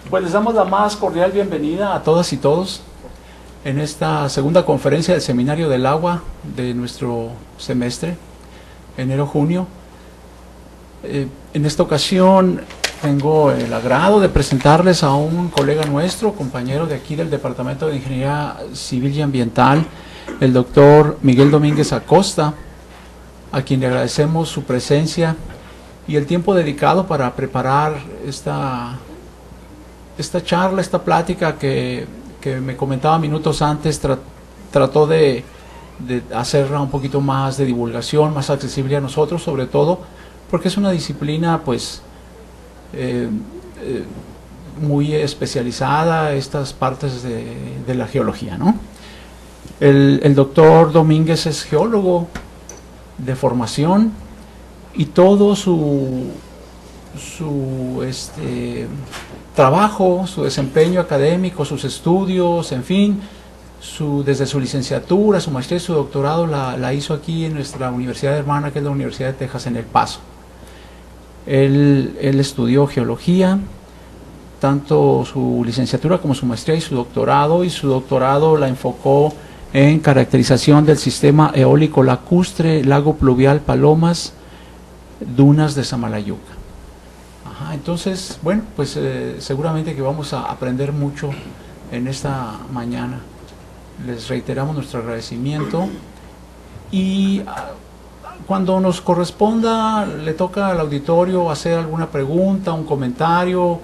Pues les damos la más cordial bienvenida a todas y todos en esta segunda conferencia del Seminario del Agua de nuestro semestre, enero-junio. En esta ocasión tengo el agrado de presentarles a un colega nuestro, compañero de aquí del Departamento de Ingeniería Civil y Ambiental, el doctor Miguel Domínguez Acosta, a quien le agradecemos su presencia y el tiempo dedicado para preparar esta charla, esta plática que me comentaba minutos antes, trató de hacerla un poquito más de divulgación, más accesible a nosotros, sobre todo porque es una disciplina pues muy especializada, estas partes de la geología, ¿no? El doctor Domínguez es geólogo de formación y todo su trabajo, su desempeño académico, sus estudios, en fin, desde su licenciatura, su maestría y su doctorado la hizo aquí en nuestra universidad hermana, que es la Universidad de Texas en El Paso. Él estudió geología, tanto su licenciatura como su maestría y su doctorado la enfocó en caracterización del sistema eólico lacustre, lago pluvial Palomas, dunas de Samalayuca. Entonces, bueno, pues seguramente que vamos a aprender mucho en esta mañana. Les reiteramos nuestro agradecimiento y cuando nos corresponda, le toca al auditorio hacer alguna pregunta, un comentario,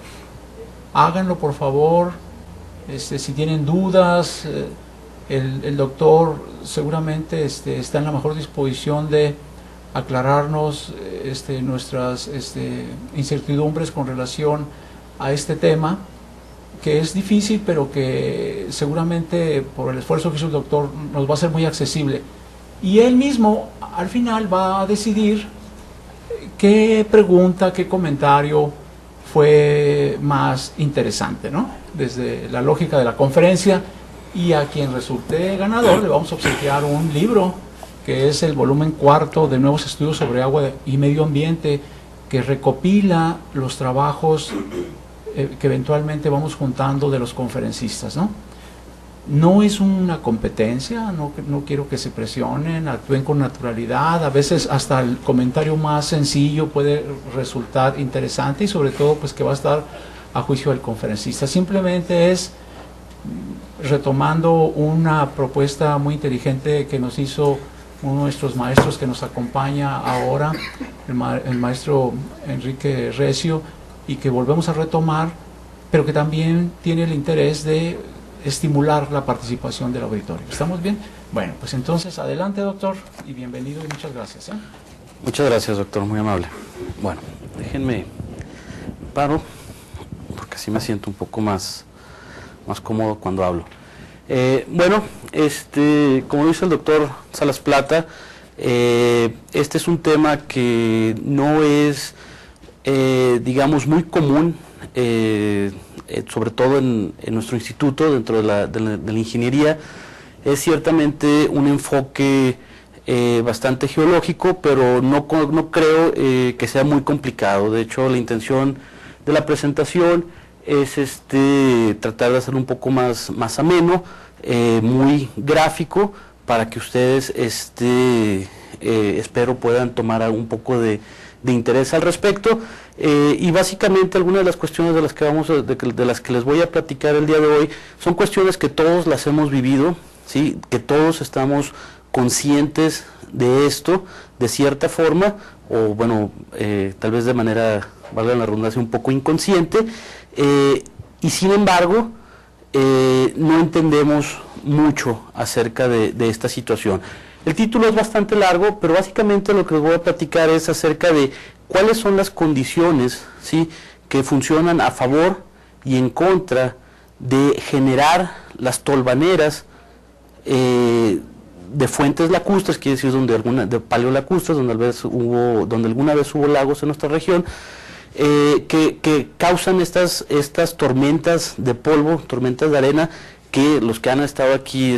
háganlo por favor. Si tienen dudas, el doctor seguramente está en la mejor disposición de aclararnos nuestras incertidumbres con relación a este tema, que es difícil, pero que seguramente por el esfuerzo que hizo el doctor nos va a ser muy accesible. Y él mismo al final va a decidir qué pregunta, qué comentario fue más interesante, ¿no? Desde la lógica de la conferencia, y a quien resulte ganador le vamos a obsequiar un libro que es el volumen 4 de Nuevos Estudios sobre Agua y Medio Ambiente, que recopila los trabajos que eventualmente vamos juntando de los conferencistas, ¿no? No es una competencia, no quiero que se presionen, actúen con naturalidad. A veces hasta el comentario más sencillo puede resultar interesante y sobre todo pues que va a estar a juicio del conferencista. Simplemente es retomando una propuesta muy inteligente que nos hizo uno de nuestros maestros que nos acompaña ahora, el maestro Enrique Recio, y que volvemos a retomar, pero que también tiene el interés de estimular la participación del auditorio. ¿Estamos bien? Bueno, pues entonces adelante, doctor, y bienvenido y muchas gracias. Muchas gracias, doctor, muy amable. Bueno, déjenme paro, porque así me siento un poco más cómodo cuando hablo. Bueno, como dice el doctor Salas Plata, este es un tema que no es, digamos, muy común, sobre todo en nuestro instituto, dentro de la ingeniería. Es ciertamente un enfoque bastante geológico, pero no creo que sea muy complicado. De hecho, la intención de la presentación es tratar de hacerlo un poco más ameno, muy gráfico, para que ustedes espero puedan tomar un poco de interés al respecto, y básicamente algunas de las cuestiones de las que les voy a platicar el día de hoy son cuestiones que todos las hemos vivido, ¿sí? Que todos estamos conscientes de esto de cierta forma, o bueno, tal vez de manera, valga la redundancia, un poco inconsciente, y sin embargo no entendemos mucho acerca de esta situación. El título es bastante largo, pero básicamente lo que les voy a platicar es acerca de cuáles son las condiciones, ¿sí?, que funcionan a favor y en contra de generar las tolvaneras de fuentes lacustres, quiere decir de paleolacustres, donde alguna vez hubo lagos en nuestra región, que causan estas tormentas de polvo, tormentas de arena, que los que han estado aquí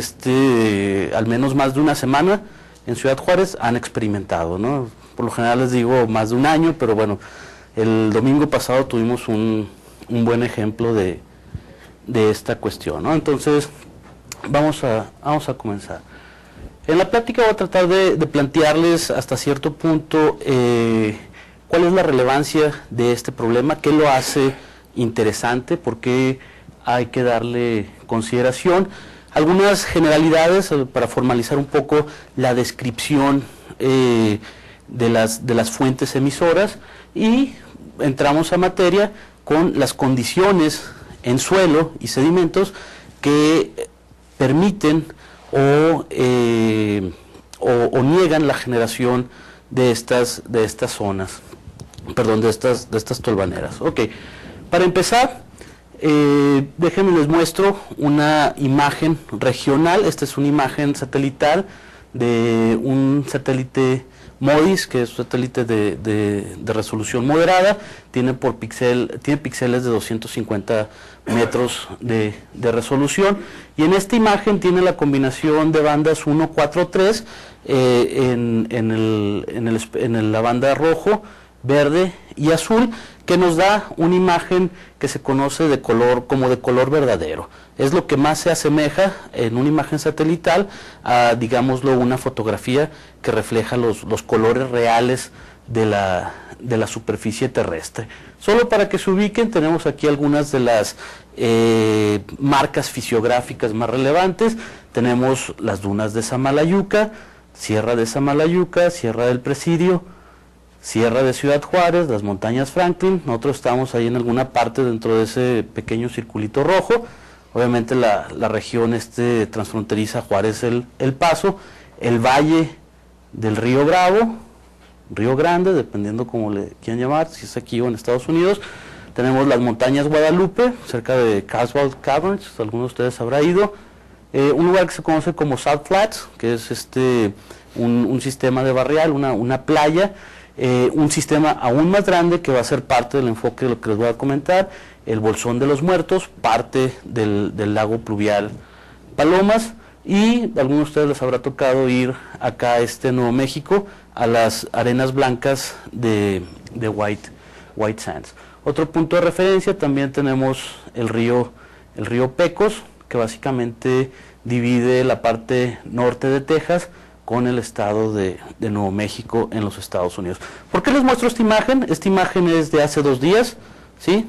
al menos más de una semana en Ciudad Juárez han experimentado, ¿no? Por lo general les digo más de un año, pero bueno, el domingo pasado tuvimos un un buen ejemplo de esta cuestión, ¿no? Entonces, vamos a comenzar. En la plática voy a tratar de plantearles hasta cierto punto cuál es la relevancia de este problema, qué lo hace interesante, por qué hay que darle consideración, algunas generalidades para formalizar un poco la descripción de las fuentes emisoras, y entramos a materia con las condiciones en suelo y sedimentos que permiten o niegan la generación de estas zonas, perdón, de estas tolvaneras. Ok, para empezar, déjenme les muestro una imagen regional. Esta es una imagen satelital de un satélite MODIS, que es un satélite de resolución moderada, tiene píxeles de 250 metros de resolución, y en esta imagen tiene la combinación de bandas 1, 4, 3 en la banda rojo, verde y azul, que nos da una imagen que se conoce como de color verdadero. Es lo que más se asemeja en una imagen satelital a, digámoslo, una fotografía que refleja los colores reales de la superficie terrestre. Solo para que se ubiquen, tenemos aquí algunas de las marcas fisiográficas más relevantes. Tenemos las dunas de Samalayuca, Sierra de Samalayuca, Sierra del Presidio, Sierra de Ciudad Juárez, las montañas Franklin. Nosotros estamos ahí en alguna parte dentro de ese pequeño circulito rojo. Obviamente la región transfronteriza Juárez El Paso, el valle del Río Bravo, Río Grande, dependiendo cómo le quieran llamar, si es aquí o en Estados Unidos. Tenemos las montañas Guadalupe, cerca de Carlsbad Caverns, algunos de ustedes habrá ido. Un lugar que se conoce como Salt Flats, que es un sistema de barrial, una playa. Un sistema aún más grande que va a ser parte del enfoque de lo que les voy a comentar, el Bolsón de los Muertos, parte del lago pluvial Palomas, y a algunos de ustedes les habrá tocado ir acá a Nuevo México, a las arenas blancas de White Sands. Otro punto de referencia, también tenemos el río Pecos, que básicamente divide la parte norte de Texas con el estado de Nuevo México en los Estados Unidos. ¿Por qué les muestro esta imagen? Esta imagen es de hace 2 días, ¿sí?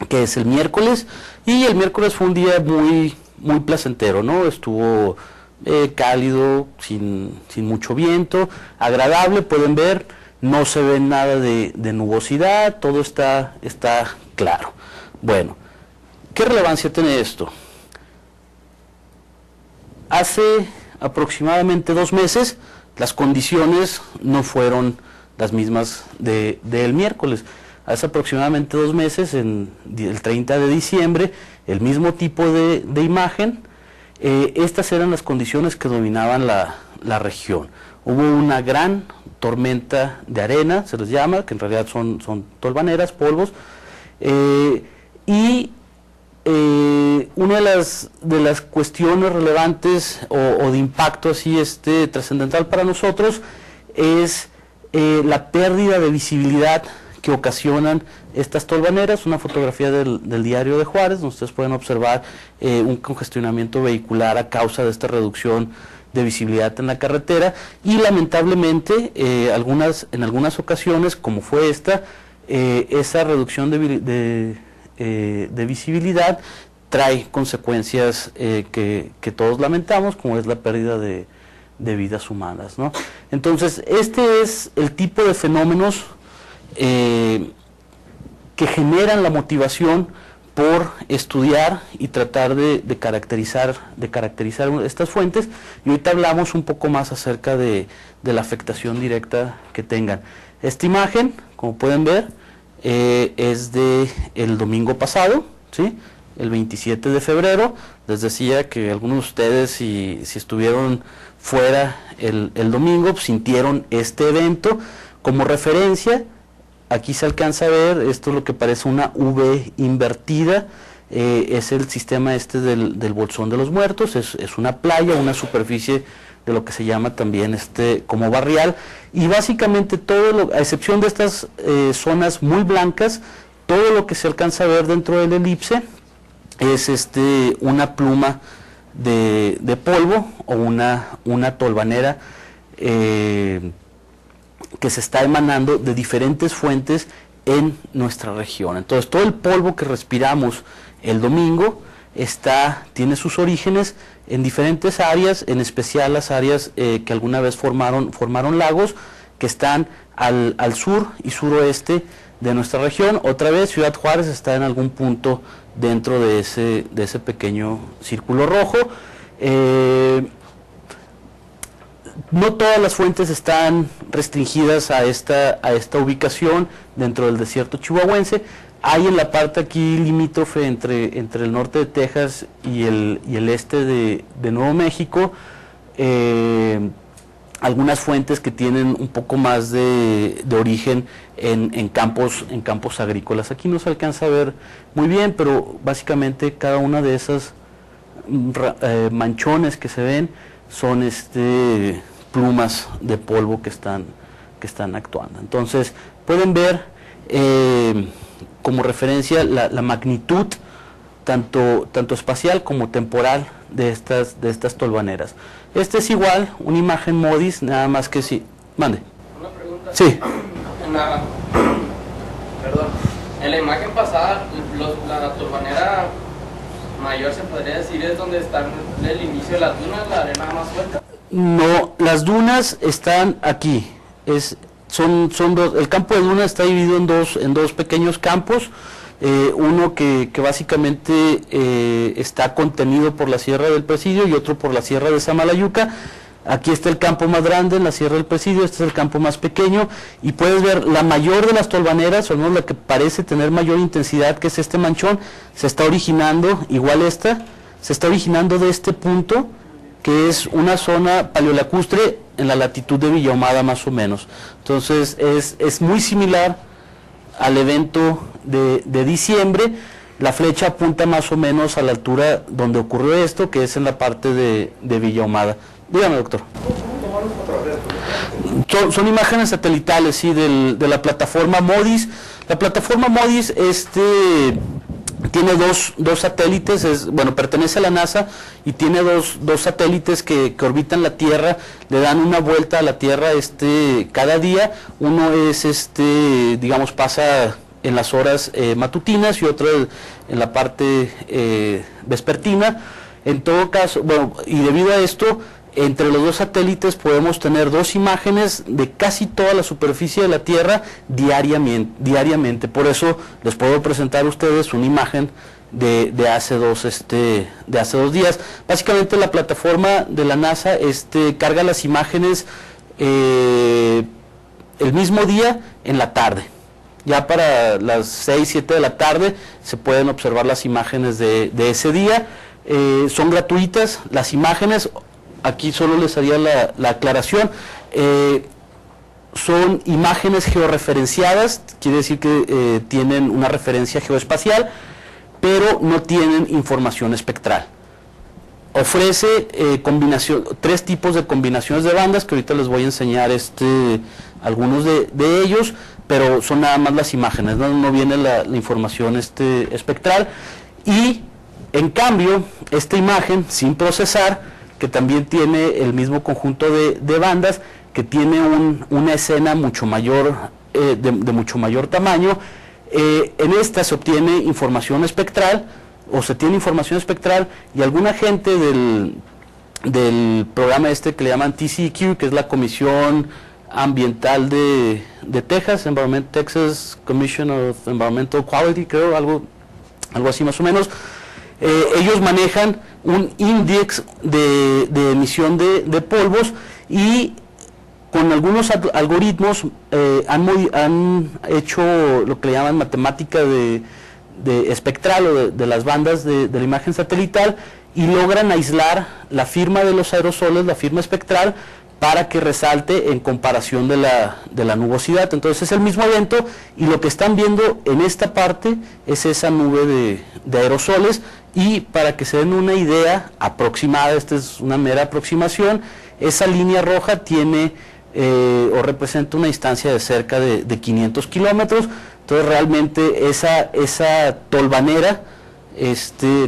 Que es el miércoles, y el miércoles fue un día muy placentero, ¿no? Estuvo cálido, sin mucho viento, agradable, pueden ver, no se ve nada de nubosidad, todo está claro. Bueno, ¿qué relevancia tiene esto? Hace aproximadamente 2 meses, las condiciones no fueron las mismas del miércoles. Hace aproximadamente 2 meses, el 30 de diciembre, el mismo tipo de imagen. Estas eran las condiciones que dominaban la región. Hubo una gran tormenta de arena, se les llama, que en realidad son tolvaneras, polvos, y una de las cuestiones relevantes o de impacto así trascendental para nosotros es la pérdida de visibilidad que ocasionan estas tolvaneras. Una fotografía del diario de Juárez, donde ustedes pueden observar un congestionamiento vehicular a causa de esta reducción de visibilidad en la carretera, y lamentablemente en algunas ocasiones, como fue esta, esa reducción de visibilidad trae consecuencias que todos lamentamos, como es la pérdida de vidas humanas, ¿no? Entonces, este es el tipo de fenómenos que generan la motivación por estudiar y tratar de caracterizar estas fuentes, y ahorita hablamos un poco más acerca de la afectación directa que tengan. Esta imagen, como pueden ver, es de el domingo pasado, ¿sí? El 27 de febrero. Les decía que algunos de ustedes, si estuvieron fuera el domingo, sintieron este evento. Como referencia, aquí se alcanza a ver, esto es lo que parece una V invertida, es el sistema del Bolsón de los Muertos, es una playa, una superficie de lo que se llama también como barrial, y básicamente todo, a excepción de estas zonas muy blancas, todo lo que se alcanza a ver dentro del elipse es una pluma de polvo o una tolvanera que se está emanando de diferentes fuentes en nuestra región. Entonces todo el polvo que respiramos el domingo tiene sus orígenes en diferentes áreas, en especial las áreas que alguna vez formaron lagos, que están al sur y suroeste de nuestra región. Otra vez Ciudad Juárez está en algún punto dentro de ese pequeño círculo rojo. No todas las fuentes están restringidas a esta ubicación dentro del desierto chihuahuense. Hay en la parte aquí limítrofe entre el norte de Texas y el este de Nuevo México, algunas fuentes que tienen un poco más de origen en campos agrícolas. Aquí no se alcanza a ver muy bien, pero básicamente cada una de esas manchones que se ven son plumas de polvo que están actuando. Entonces pueden ver como referencia la magnitud tanto espacial como temporal de estas tolvaneras. Es igual una imagen MODIS, nada más que sí. Mande. Una pregunta. Sí. En la imagen pasada, la tolvanera mayor, se podría decir, es donde está el inicio de las dunas, la arena más suelta. No, las dunas están aquí. Son dos. El campo de dunas está dividido en dos pequeños campos. Uno que básicamente está contenido por la Sierra del Presidio y otro por la Sierra de Samalayuca. Aquí está el campo más grande en la Sierra del Presidio, este es el campo más pequeño, y puedes ver la mayor de las tolvaneras, o al menos la que parece tener mayor intensidad, que es este manchón, se está originando, se está originando de este punto, que es una zona paleolacustre en la latitud de Villa Ahumada más o menos. Entonces es muy similar al evento de diciembre. La flecha apunta más o menos a la altura donde ocurrió esto, que es en la parte de Villa Ahumada. Dígame, doctor. Son imágenes satelitales, sí, de la plataforma MODIS. La plataforma MODIS tiene dos satélites, pertenece a la NASA y tiene dos satélites que orbitan la Tierra, le dan una vuelta a la Tierra cada día. Uno digamos, pasa en las horas matutinas y otro en la parte vespertina. En todo caso, y debido a esto, entre los dos satélites podemos tener dos imágenes de casi toda la superficie de la Tierra diariamente. Por eso les puedo presentar a ustedes una imagen de hace dos días. Básicamente la plataforma de la NASA carga las imágenes el mismo día en la tarde. Ya para las 6, 7 de la tarde se pueden observar las imágenes de ese día. Son gratuitas las imágenes. Aquí solo les haría la aclaración. Son imágenes georreferenciadas, quiere decir que tienen una referencia geoespacial, pero no tienen información espectral. Ofrece tres tipos de combinaciones de bandas, que ahorita les voy a enseñar algunos de ellos, pero son nada más las imágenes, no viene la información espectral. Y en cambio, esta imagen sin procesar, que también tiene el mismo conjunto de bandas, que tiene una escena mucho mayor, de mucho mayor tamaño. En esta se obtiene información espectral, y alguna gente del programa que le llaman TCEQ, que es la Comisión Ambiental de Texas, Texas Commission of Environmental Quality, creo, algo así más o menos. Ellos manejan un índice de emisión de polvos, y con algunos algoritmos han hecho lo que le llaman matemática de espectral, o de las bandas de la imagen satelital, y logran aislar la firma de los aerosoles, la firma espectral, para que resalte en comparación de la nubosidad. Entonces es el mismo evento, y lo que están viendo en esta parte es esa nube de aerosoles. Y para que se den una idea aproximada, esta es una mera aproximación, esa línea roja tiene o representa una distancia de cerca de 500 kilómetros. Entonces realmente esa tolvanera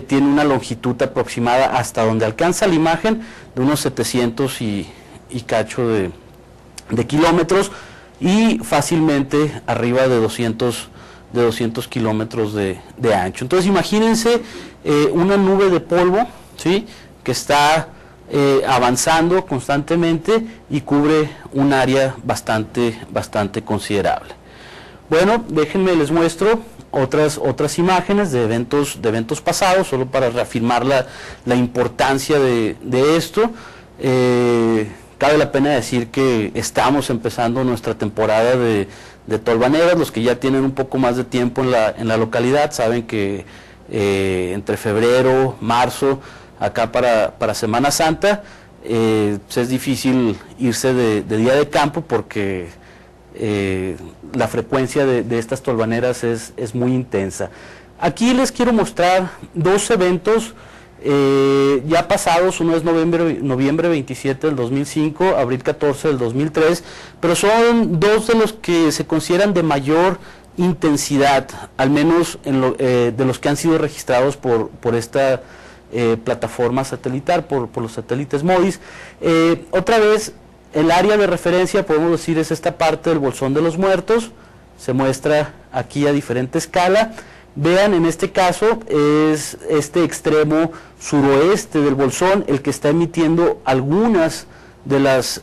tiene una longitud aproximada hasta donde alcanza la imagen de unos 700 y cacho de kilómetros, y fácilmente arriba de 200 kilómetros de ancho. Entonces imagínense una nube de polvo, ¿sí?, que está avanzando constantemente y cubre un área bastante considerable. Bueno, déjenme les muestro otras imágenes de eventos pasados, solo para reafirmar la importancia de esto. Cabe la pena decir que estamos empezando nuestra temporada de tolvaneras. Los que ya tienen un poco más de tiempo en la localidad saben que entre febrero, marzo, acá para Semana Santa, es difícil irse de día de campo porque la frecuencia de estas tolvaneras es muy intensa. Aquí les quiero mostrar dos eventos ya pasados. Uno es noviembre 27 del 2005, abril 14 del 2003, pero son dos de los que se consideran de mayor intensidad, al menos de los que han sido registrados por esta plataforma satelital, por los satélites MODIS. Otra vez, el área de referencia, podemos decir, es esta parte del Bolsón de los Muertos. Se muestra aquí a diferente escala. Vean, en este caso es este extremo suroeste del bolsón el que está emitiendo algunas de las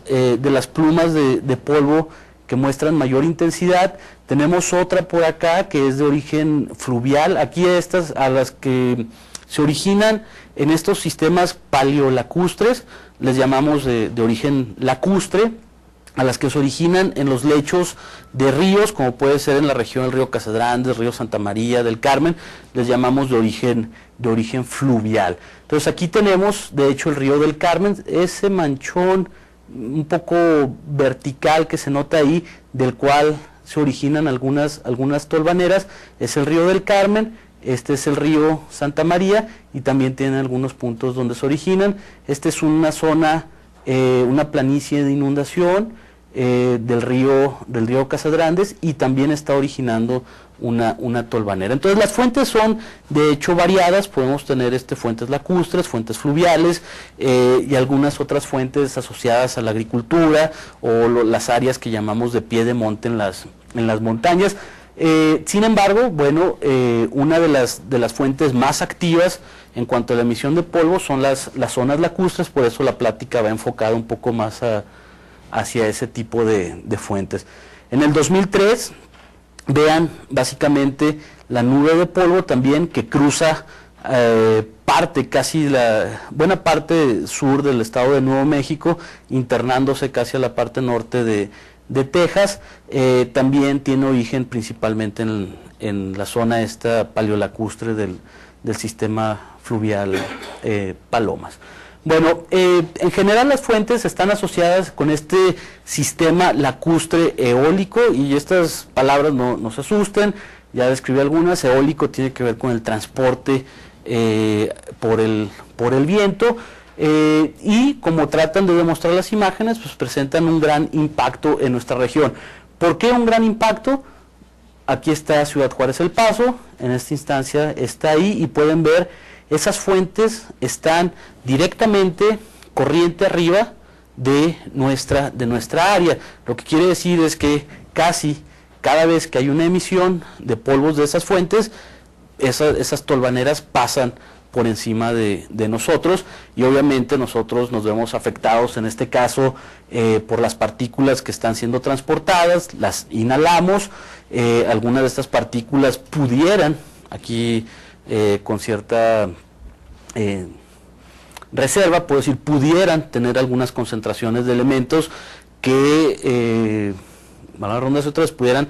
plumas de polvo que muestran mayor intensidad. Tenemos otra por acá que es de origen fluvial. Aquí a las que se originan en estos sistemas paleolacustres, les llamamos de origen lacustre. A las que se originan en los lechos de ríos, como puede ser en la región del río Casadrandes, río Santa María, del Carmen, les llamamos de origen fluvial. Entonces aquí tenemos, de hecho, el río del Carmen, ese manchón un poco vertical que se nota ahí, del cual se originan algunas tolvaneras, es el río del Carmen. Este es el río Santa María y también tiene algunos puntos donde se originan. Esta es una zona, una planicie de inundación del río Casadrandes, y también está originando una tolvanera. Entonces las fuentes son de hecho variadas. Podemos tener fuentes lacustres, fuentes fluviales y algunas otras fuentes asociadas a la agricultura o las áreas que llamamos de pie de monte en las montañas. Sin embargo, bueno, una de las fuentes más activas en cuanto a la emisión de polvo son las zonas lacustres. Por eso la plática va enfocada un poco más hacia ese tipo de fuentes. En el 2003, vean básicamente la nube de polvo también que cruza buena parte sur del estado de Nuevo México, internándose casi a la parte norte de Texas. También tiene origen principalmente en la zona esta paleolacustre del sistema fluvial Palomas. Bueno, en general las fuentes están asociadas con este sistema lacustre eólico, y estas palabras no se asusten, ya describí algunas. Eólico tiene que ver con el transporte por el viento, y como tratan de demostrar las imágenes, pues presentan un gran impacto en nuestra región. ¿Por qué un gran impacto? Aquí está Ciudad Juárez El Paso, en esta instancia está ahí, y pueden ver esas fuentes están directamente corriente arriba de nuestra área. Lo que quiere decir es que casi cada vez que hay una emisión de polvos de esas fuentes, esas tolvaneras pasan por encima de nosotros, y obviamente nosotros nos vemos afectados en este caso por las partículas que están siendo transportadas, las inhalamos. Algunas de estas partículas pudieran, aquí con cierta reserva, puedo decir, pudieran tener algunas concentraciones de elementos que, a rondas otras, pudieran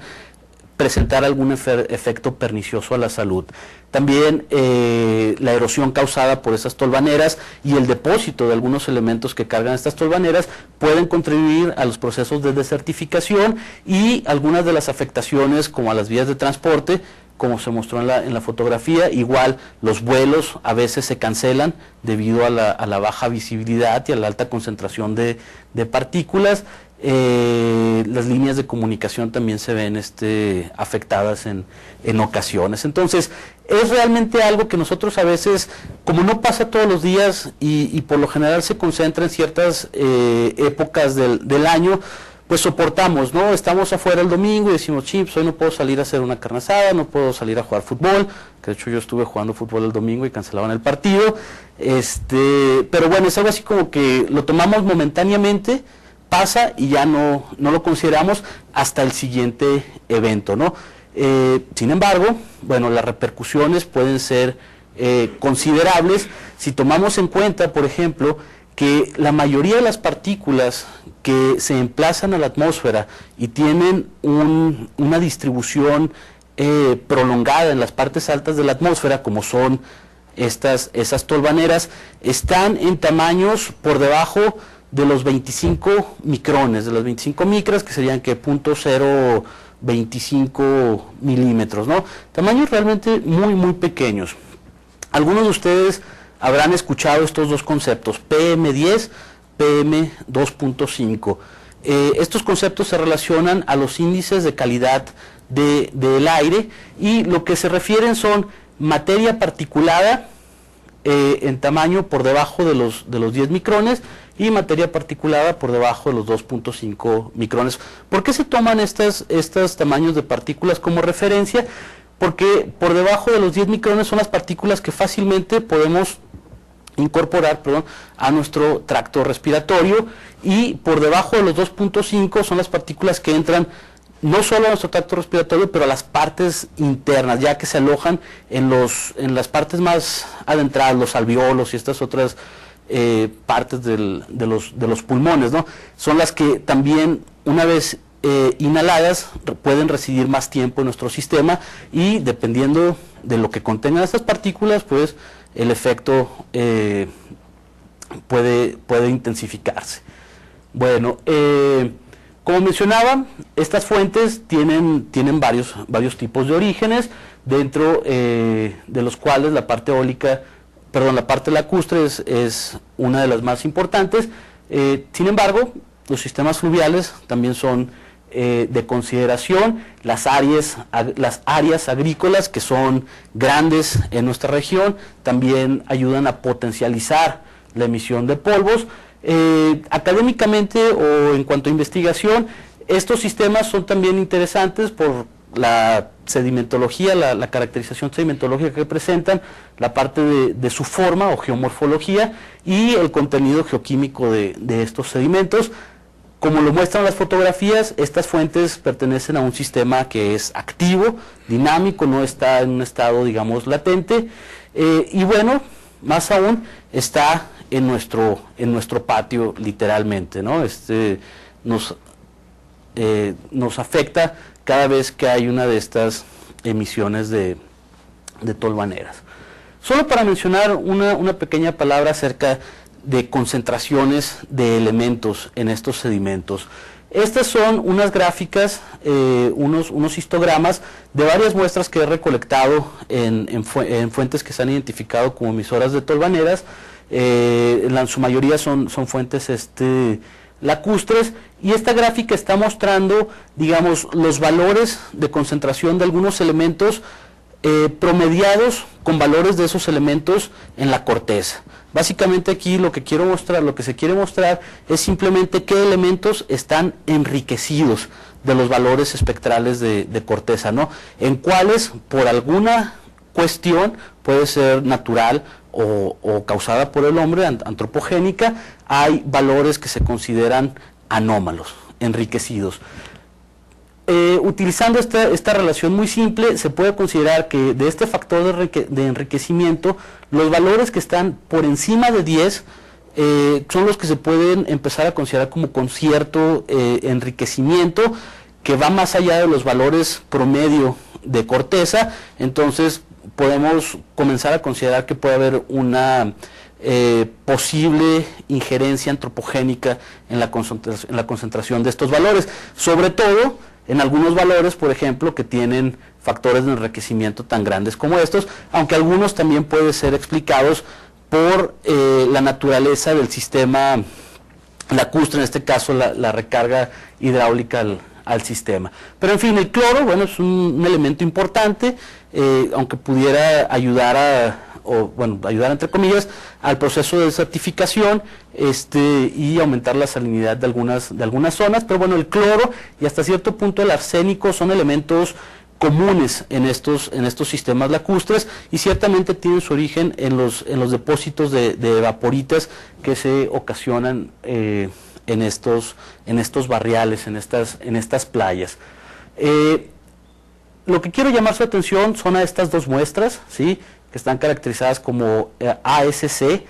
presentar algún efecto pernicioso a la salud. También la erosión causada por esas tolvaneras y el depósito de algunos elementos que cargan estas tolvaneras pueden contribuir a los procesos de desertificación y algunas de las afectaciones, como a las vías de transporte, como se mostró en la fotografía. Igual los vuelos a veces se cancelan debido a la baja visibilidad y a la alta concentración de partículas. las líneas de comunicación también se ven afectadas en ocasiones. Entonces, es realmente algo que nosotros a veces, como no pasa todos los días y por lo general se concentra en ciertas épocas del año, pues soportamos, ¿no? Estamos afuera el domingo y decimos, chips, hoy no puedo salir a hacer una carne asada, no puedo salir a jugar fútbol, que de hecho yo estuve jugando fútbol el domingo y cancelaban el partido, pero bueno, es algo así como que lo tomamos momentáneamente, pasa y ya no lo consideramos hasta el siguiente evento, ¿no? Sin embargo, bueno, las repercusiones pueden ser considerables si tomamos en cuenta, por ejemplo, que la mayoría de las partículas que se emplazan a la atmósfera y tienen una distribución prolongada en las partes altas de la atmósfera, como son esas tolvaneras, están en tamaños por debajo de los 25 micrones, de las 25 micras, que serían que 0.025 milímetros, ¿no? Tamaños realmente muy, muy pequeños. Algunos de ustedes habrán escuchado estos dos conceptos, PM10, PM2.5. Estos conceptos se relacionan a los índices de calidad del aire y lo que se refieren son materia particulada en tamaño por debajo de los 10 micrones y materia particulada por debajo de los 2.5 micrones. ¿Por qué se toman estos tamaños de partículas como referencia? Porque por debajo de los 10 micrones son las partículas que fácilmente podemos incorporar a nuestro tracto respiratorio, y por debajo de los 2.5 son las partículas que entran no solo a nuestro tracto respiratorio, pero a las partes internas, ya que se alojan en las partes más adentradas, los alveolos y estas otras partes de los pulmones, ¿no? Son las que también, una vez inhaladas, pueden residir más tiempo en nuestro sistema, y dependiendo de lo que contengan estas partículas, pues el efecto puede intensificarse. Bueno, como mencionaba, estas fuentes tienen varios tipos de orígenes, dentro de los cuales la parte lacustre es una de las más importantes. Sin embargo, los sistemas fluviales también son de consideración. Las áreas agrícolas, que son grandes en nuestra región, también ayudan a potencializar la emisión de polvos. Académicamente o en cuanto a investigación, estos sistemas son también interesantes por la sedimentología, la caracterización sedimentológica que presentan, la parte de su forma o geomorfología y el contenido geoquímico de estos sedimentos. Como lo muestran las fotografías, estas fuentes pertenecen a un sistema que es activo, dinámico, no está en un estado, digamos, latente, y bueno, más aún, está en nuestro patio, literalmente, ¿no? Nos afecta cada vez que hay una de estas emisiones de tolvaneras. Solo para mencionar una pequeña palabra acerca de concentraciones de elementos en estos sedimentos. Estas son unas gráficas, unos histogramas de varias muestras que he recolectado en fuentes que se han identificado como emisoras de tolvaneras. En su mayoría son fuentes lacustres, y esta gráfica está mostrando, digamos, los valores de concentración de algunos elementos promediados con valores de esos elementos en la corteza. Básicamente aquí lo que se quiere mostrar es simplemente qué elementos están enriquecidos de los valores espectrales de corteza, ¿no? En cuáles, por alguna cuestión, puede ser natural o causada por el hombre, antropogénica, hay valores que se consideran anómalos, enriquecidos. Utilizando esta relación muy simple, se puede considerar que de este factor de enriquecimiento, los valores que están por encima de 10 son los que se pueden empezar a considerar como con cierto enriquecimiento, que va más allá de los valores promedio de corteza. Entonces podemos comenzar a considerar que puede haber una posible injerencia antropogénica en la concentración de estos valores, sobre todo en algunos valores, por ejemplo, que tienen factores de enriquecimiento tan grandes como estos, aunque algunos también pueden ser explicados por la naturaleza del sistema lacustre, en este caso la recarga hidráulica al sistema. Pero en fin, el cloro, bueno, es un elemento importante, aunque pudiera ayudar ayudar entre comillas al proceso de desertificación y aumentar la salinidad de algunas zonas, pero bueno, el cloro y hasta cierto punto el arsénico son elementos comunes en estos sistemas lacustres y ciertamente tienen su origen en los depósitos de evaporitas que se ocasionan en estos barriales, en estas playas. Lo que quiero llamar su atención son a estas dos muestras, ¿sí?, que están caracterizadas como ASC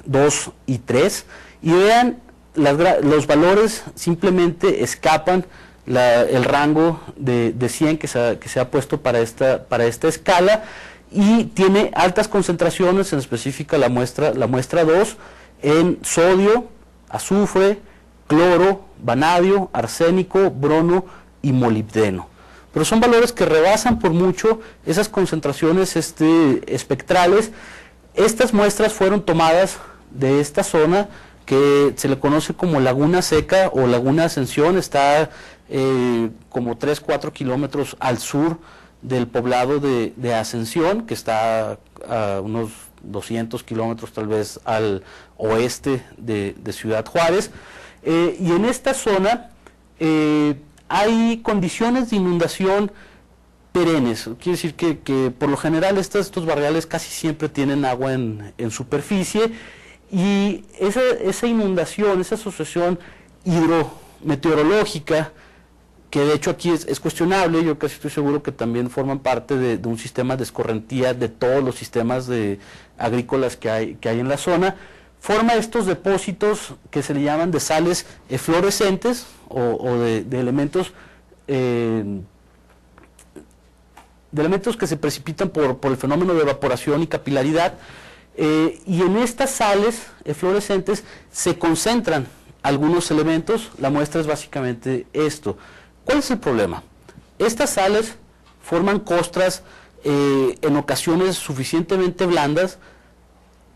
2 y 3, y vean, los valores simplemente escapan el rango de 100 que se ha puesto para esta escala, y tiene altas concentraciones, en específica la muestra 2, en sodio, azufre, cloro, vanadio, arsénico, brono y molibdeno. Pero son valores que rebasan por mucho esas concentraciones espectrales. Estas muestras fueron tomadas de esta zona que se le conoce como Laguna Seca o Laguna Ascensión, está como 3-4 kilómetros al sur del poblado de Ascensión, que está a unos 200 kilómetros tal vez al oeste de Ciudad Juárez, y en esta zona hay condiciones de inundación perennes. Quiere decir que por lo general estos barriales casi siempre tienen agua en superficie, y esa inundación, esa asociación hidrometeorológica, que de hecho aquí es cuestionable, yo casi estoy seguro que también forman parte de un sistema de escorrentía de todos los sistemas agrícolas que hay en la zona, forma estos depósitos que se le llaman de sales eflorescentes o de elementos que se precipitan por el fenómeno de evaporación y capilaridad, y en estas sales eflorescentes se concentran algunos elementos. La muestra es básicamente esto. ¿Cuál es el problema? Estas sales forman costras en ocasiones suficientemente blandas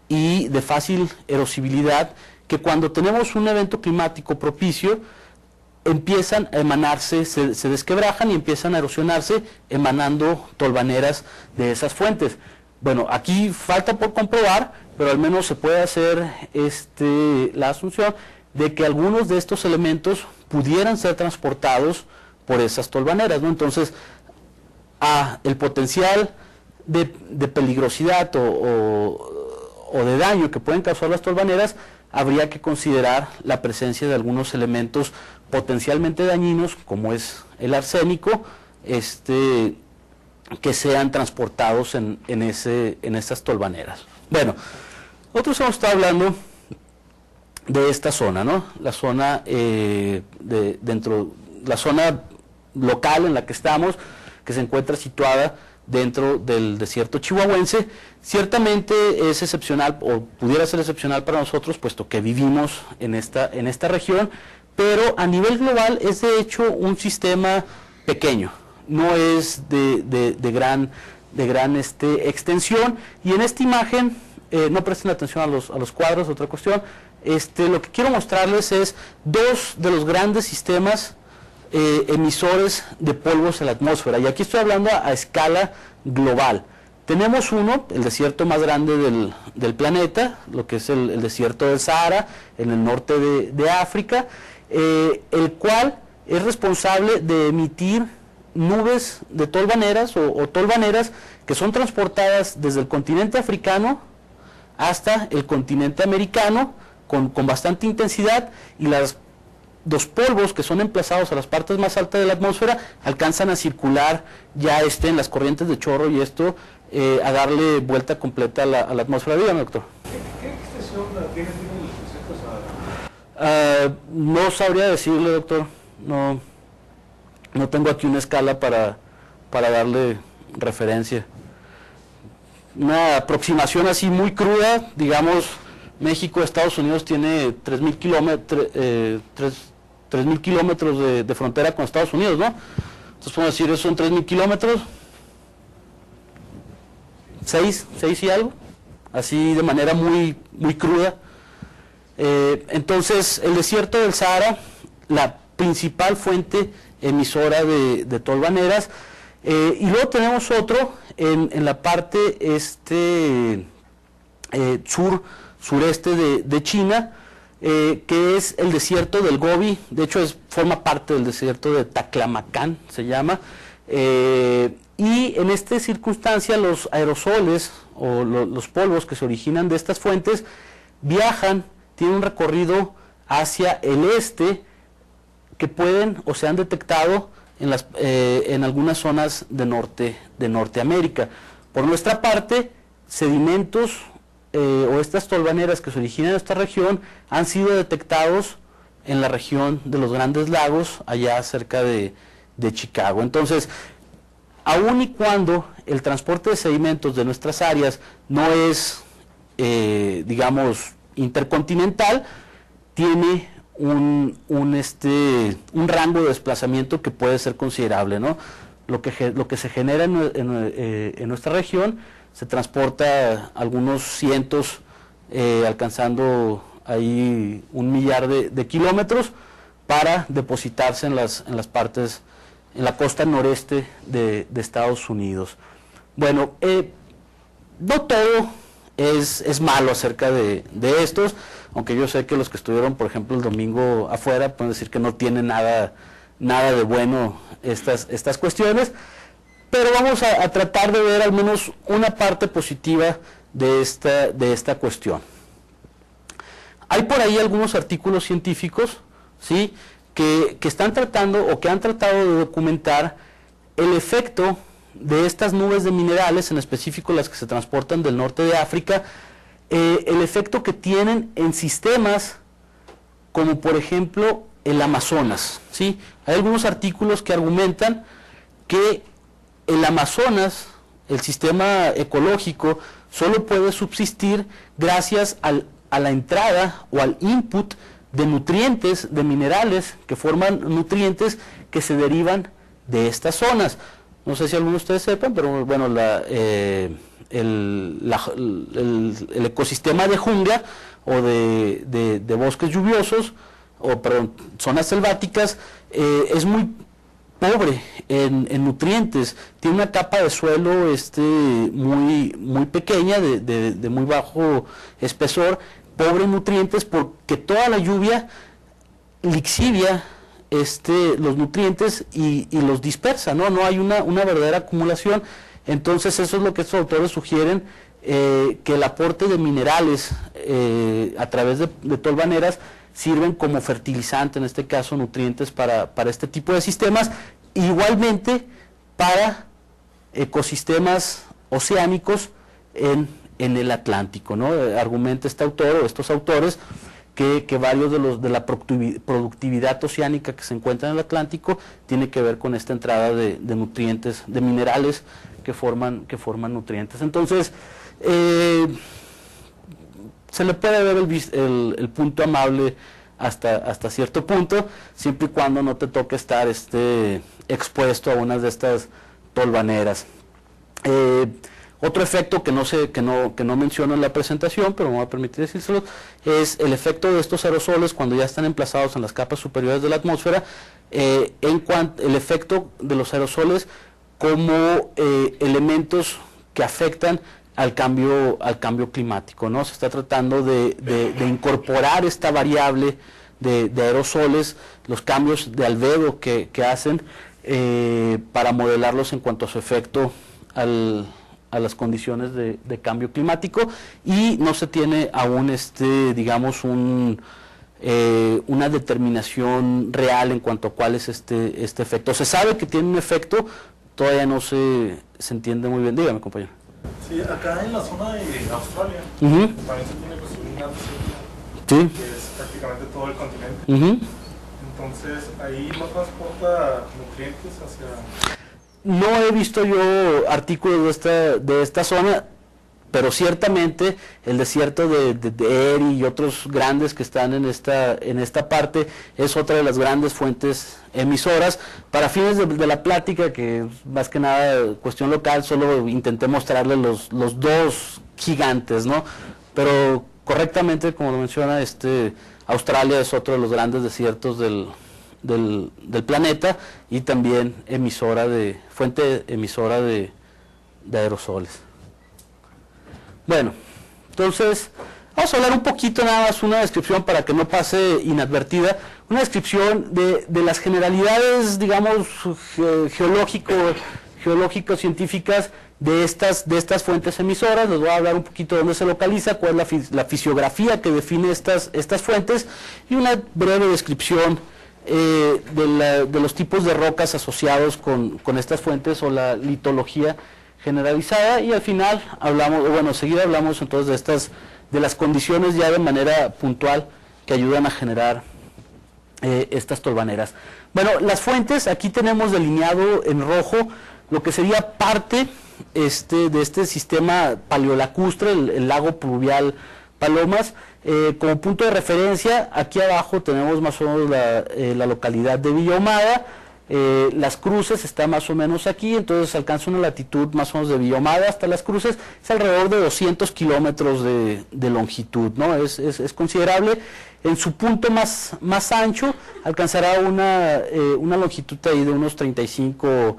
y de fácil erosibilidad, que cuando tenemos un evento climático propicio empiezan a emanarse, se desquebrajan y empiezan a erosionarse, emanando tolvaneras de esas fuentes. Bueno, aquí falta por comprobar, pero al menos se puede hacer la asunción de que algunos de estos elementos pudieran ser transportados por esas tolvaneras, ¿no? Entonces, el potencial de peligrosidad o de daño que pueden causar las tolvaneras, habría que considerar la presencia de algunos elementos potencialmente dañinos, como es el arsénico, que sean transportados en esas tolvaneras. Bueno, nosotros hemos estado hablando de esta zona, ¿no? La zona la zona local en la que estamos, que se encuentra situada dentro del desierto chihuahuense. Ciertamente es excepcional, o pudiera ser excepcional para nosotros, puesto que vivimos en esta región, pero a nivel global es de hecho un sistema pequeño, no es de gran extensión. Y en esta imagen, no presten atención a los cuadros, otra cuestión, lo que quiero mostrarles es dos de los grandes sistemas emisores de polvos en la atmósfera, y aquí estoy hablando a escala global. Tenemos uno, el desierto más grande del planeta, lo que es el desierto del Sahara, en el norte de África, el cual es responsable de emitir nubes de tolvaneras o tolvaneras que son transportadas desde el continente africano hasta el continente americano con bastante intensidad, y los polvos que son emplazados a las partes más altas de la atmósfera alcanzan a circular ya en las corrientes de chorro y a darle vuelta completa a la atmósfera. Dígame, doctor. ¿Qué extensión tiene el desierto Sahara? No sabría decirle, doctor. No tengo aquí una escala para darle referencia. Una aproximación así muy cruda, digamos, México, Estados Unidos tiene 3.000 kilómetros de frontera con Estados Unidos, ¿no? Entonces podemos decir, son 3.000 kilómetros, 6 y algo, así de manera muy, muy cruda. Entonces, el desierto del Sahara, la principal fuente emisora de tolvaneras, y luego tenemos otro en la parte sureste de China, que es el desierto del Gobi. De hecho forma parte del desierto de Taklamakan, se llama, y en esta circunstancia los aerosoles o los polvos que se originan de estas fuentes viajan, tienen un recorrido hacia el este, que pueden o se han detectado en algunas zonas de Norteamérica. Por nuestra parte, sedimentos o estas tolvaneras que se originan en esta región han sido detectados en la región de los Grandes Lagos, allá cerca de Chicago. Entonces, aun y cuando el transporte de sedimentos de nuestras áreas no es, digamos, intercontinental, tiene un rango de desplazamiento que puede ser considerable, ¿no? Lo que se genera en nuestra región se transporta algunos cientos, alcanzando ahí 1 millar de kilómetros, para depositarse en las partes, en la costa noreste de Estados Unidos. Bueno, no todo es malo acerca de estos, aunque yo sé que los que estuvieron, por ejemplo, el domingo afuera pueden decir que no tiene nada de bueno estas cuestiones, pero vamos a tratar de ver al menos una parte positiva de esta cuestión. Hay por ahí algunos artículos científicos, ¿sí?, que están tratando o que han tratado de documentar el efecto de estas nubes de minerales, en específico las que se transportan del norte de África, el efecto que tienen en sistemas como por ejemplo el Amazonas, ¿sí? Hay algunos artículos que argumentan que el Amazonas, el sistema ecológico, solo puede subsistir gracias a la entrada o al input de nutrientes, de minerales que forman nutrientes que se derivan de estas zonas. No sé si algunos de ustedes sepan, pero bueno, el ecosistema de jungla o de bosques lluviosos, o perdón, zonas selváticas, es muy pobre en nutrientes. Tiene una capa de suelo muy pequeña, de muy bajo espesor, pobre en nutrientes, porque toda la lluvia lixivia los nutrientes y los dispersa, ¿no? No hay una verdadera acumulación. Entonces eso es lo que estos autores sugieren, que el aporte de minerales a través de tolvaneras sirven como fertilizante, en este caso nutrientes para este tipo de sistemas, igualmente para ecosistemas oceánicos en el Atlántico, ¿no? Argumenta este autor o estos autores que varios de la productividad oceánica que se encuentra en el Atlántico tiene que ver con esta entrada de nutrientes, de minerales que forman nutrientes. Entonces, se le puede ver el punto amable hasta cierto punto, siempre y cuando no te toque estar expuesto a una de estas tolvaneras. Otro efecto que no menciono en la presentación, pero me voy a permitir decírselo, es el efecto de estos aerosoles cuando ya están emplazados en las capas superiores de la atmósfera, el efecto de los aerosoles como elementos que afectan al cambio climático, ¿no? Se está tratando de incorporar esta variable de aerosoles, los cambios de albedo que hacen, para modelarlos en cuanto a su efecto a las condiciones de cambio climático, y no se tiene aún digamos una determinación real en cuanto a cuál es este efecto. Se sabe que tiene un efecto, todavía no se entiende muy bien. Dígame, compañero. Sí, acá en la zona de Australia también se tiene pues una sí, que es prácticamente todo el continente. Entonces ahí no transporta nutrientes hacia... No he visto yo artículos de esta zona, pero ciertamente el desierto de Eri y otros grandes que están en esta parte es otra de las grandes fuentes emisoras. Para fines de la plática, que más que nada cuestión local, solo intenté mostrarles los dos gigantes, ¿no? Pero correctamente, como lo menciona, Australia es otro de los grandes desiertos del planeta y también fuente emisora de aerosoles. Bueno, entonces vamos a hablar un poquito, nada más una descripción para que no pase inadvertida, una descripción de las generalidades, digamos, geológico-científicas de estas fuentes emisoras. Les voy a hablar un poquito de dónde se localiza, cuál es la fisiografía que define estas fuentes y una breve descripción de los tipos de rocas asociados con estas fuentes o la litología generalizada, y al final enseguida hablamos entonces de las condiciones ya de manera puntual que ayudan a generar estas tolvaneras. Bueno, las fuentes, aquí tenemos delineado en rojo lo que sería parte de este sistema paleolacustre, el lago pluvial Palomas. Como punto de referencia, aquí abajo tenemos más o menos la localidad de Villa Ahumada. Las Cruces está más o menos aquí, entonces alcanza una latitud más o menos de Villa Ahumada hasta Las Cruces, es alrededor de 200 kilómetros de longitud, ¿no? Es considerable. En su punto más ancho alcanzará una longitud ahí de unos 45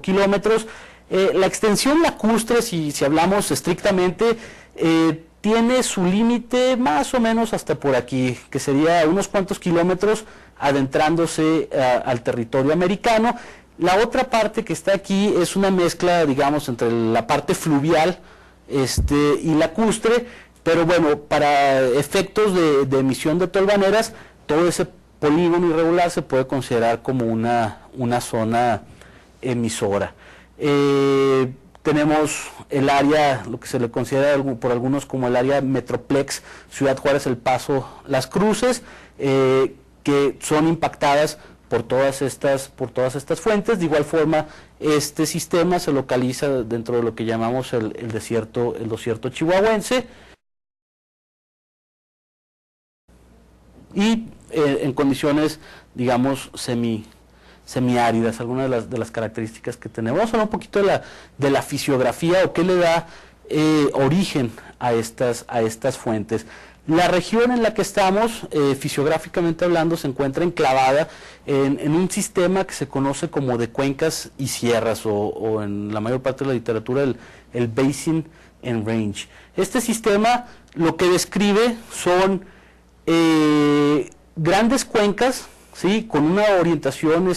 kilómetros. La extensión lacustre, si hablamos estrictamente, tiene su límite más o menos hasta por aquí, que sería unos cuantos kilómetros adentrándose al territorio americano. La otra parte que está aquí es una mezcla, digamos, entre la parte fluvial y lacustre, pero bueno, para efectos de emisión de tolvaneras, todo ese polígono irregular se puede considerar como una zona emisora. Tenemos el área, lo que se le considera por algunos como el área Metroplex, Ciudad Juárez, El Paso, Las Cruces, que son impactadas por todas estas fuentes. De igual forma, este sistema se localiza dentro de lo que llamamos el desierto chihuahuense, y en condiciones, digamos, semiáridas, algunas de las características que tenemos. Vamos a hablar un poquito de la fisiografía o qué le da origen a estas fuentes. La región en la que estamos, fisiográficamente hablando, se encuentra enclavada en un sistema que se conoce como de cuencas y sierras, o en la mayor parte de la literatura el Basin and Range. Este sistema lo que describe son grandes cuencas, ¿sí?, con una orientación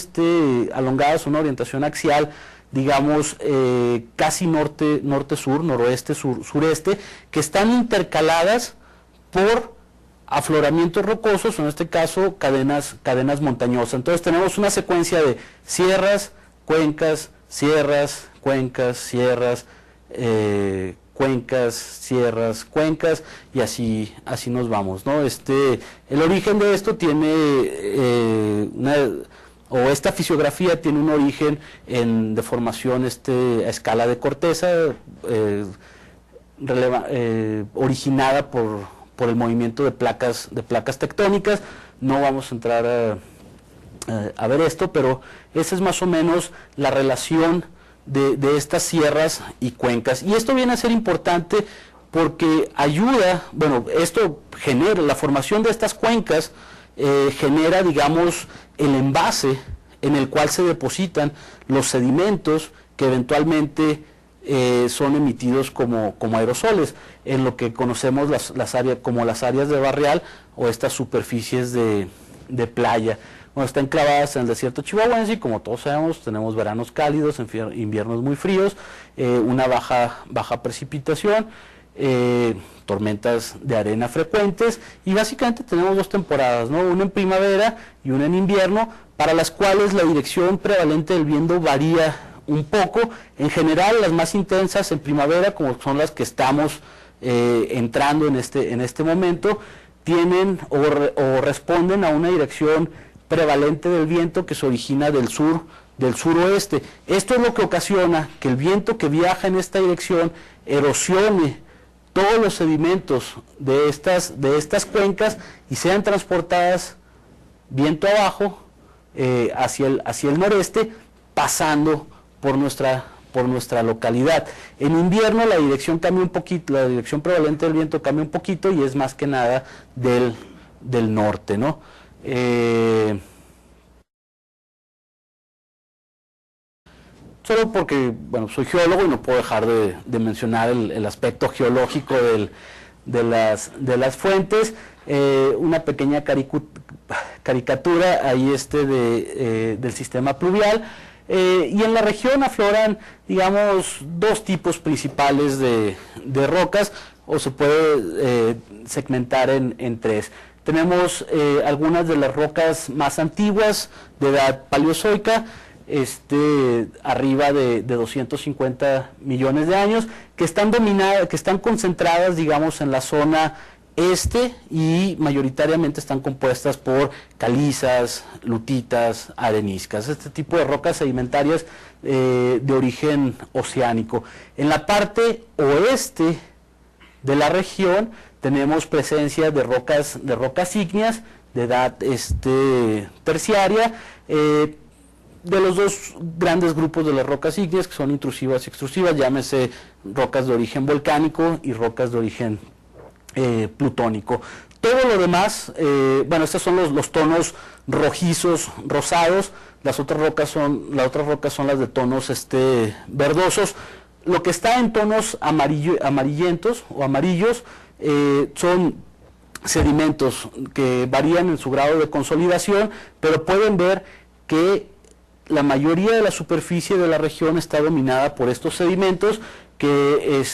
alongada, una orientación axial, digamos, casi norte-sur, noroeste-sureste, que están intercaladas por afloramientos rocosos, en este caso cadenas montañosas. Entonces tenemos una secuencia de sierras, cuencas, sierras, cuencas, sierras, cuencas, sierras, cuencas, y así nos vamos, ¿no? El origen de esto tiene esta fisiografía tiene un origen en deformación a escala de corteza, originada por el movimiento de placas tectónicas. No vamos a entrar a ver esto, pero esa es más o menos la relación de estas sierras y cuencas. Y esto viene a ser importante porque ayuda, esto genera, la formación de estas cuencas genera, digamos, el envase en el cual se depositan los sedimentos que eventualmente son emitidos como aerosoles, en lo que conocemos las áreas como las áreas de barrial o estas superficies de playa. Bueno, están enclavadas en el desierto chihuahuense y, como todos sabemos, tenemos veranos cálidos, inviernos muy fríos, una baja precipitación, tormentas de arena frecuentes, y básicamente tenemos dos temporadas, ¿no? Una en primavera y una en invierno, para las cuales la dirección prevalente del viento varía un poco. En general, las más intensas en primavera, como son las que estamos entrando en este momento, tienen o responden a una dirección prevalente del viento que se origina del suroeste. Esto es lo que ocasiona que el viento que viaja en esta dirección erosione todos los sedimentos de estas cuencas y sean transportadas viento abajo hacia el noreste, pasando por nuestra por nuestra localidad. En invierno la dirección cambia un poquito, la dirección prevalente del viento cambia un poquito y es más que nada del norte, ¿no? Solo porque, bueno, soy geólogo y no puedo dejar de mencionar el aspecto geológico de las fuentes. Una pequeña caricatura ahí del sistema pluvial. Y en la región afloran, digamos, dos tipos principales de rocas, o se puede segmentar en tres. Tenemos algunas de las rocas más antiguas de edad paleozoica, arriba de 250 millones de años, que están concentradas, digamos, en la zona este y mayoritariamente están compuestas por calizas, lutitas, areniscas, este tipo de rocas sedimentarias de origen oceánico. En la parte oeste de la región tenemos presencia de rocas ígneas de edad terciaria, de los dos grandes grupos de las rocas ígneas, que son intrusivas y extrusivas, llámese rocas de origen volcánico y rocas de origen plutónico. Todo lo demás, bueno, estos son los tonos rojizos, rosados, las otras rocas son las de tonos verdosos. Lo que está en tonos amarillentos o amarillos son sedimentos que varían en su grado de consolidación, pero pueden ver que la mayoría de la superficie de la región está dominada por estos sedimentos que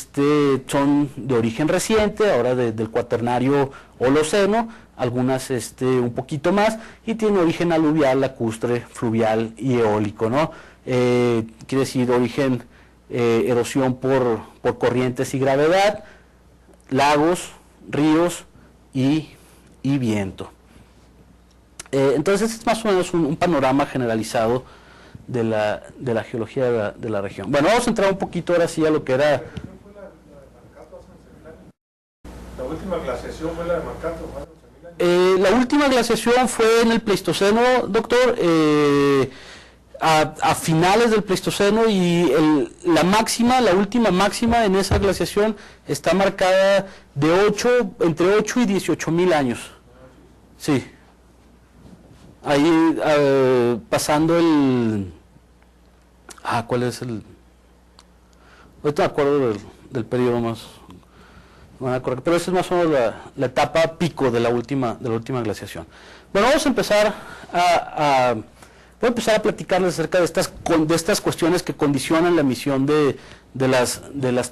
son de origen reciente, ahora del cuaternario Holoceno, algunas un poquito más, y tienen origen aluvial, lacustre, fluvial y eólico, ¿no? Quiere decir origen, erosión por corrientes y gravedad, lagos, ríos y viento. Entonces es más o menos un panorama generalizado de la geología de la región. Bueno, vamos a entrar un poquito ahora sí a lo que era... La última glaciación fue la de Mankato, ¿no? La última glaciación fue en el Pleistoceno, doctor, a finales del Pleistoceno, y la última máxima en esa glaciación está marcada entre 8 y 18 mil años. Sí. Ahí pasando ¿cuál es el...? Ahorita me acuerdo del periodo más... No me acuerdo, pero esa es más o menos la etapa pico de la última glaciación. Bueno, vamos a empezar voy a empezar a platicarles acerca de estas cuestiones que condicionan la emisión de las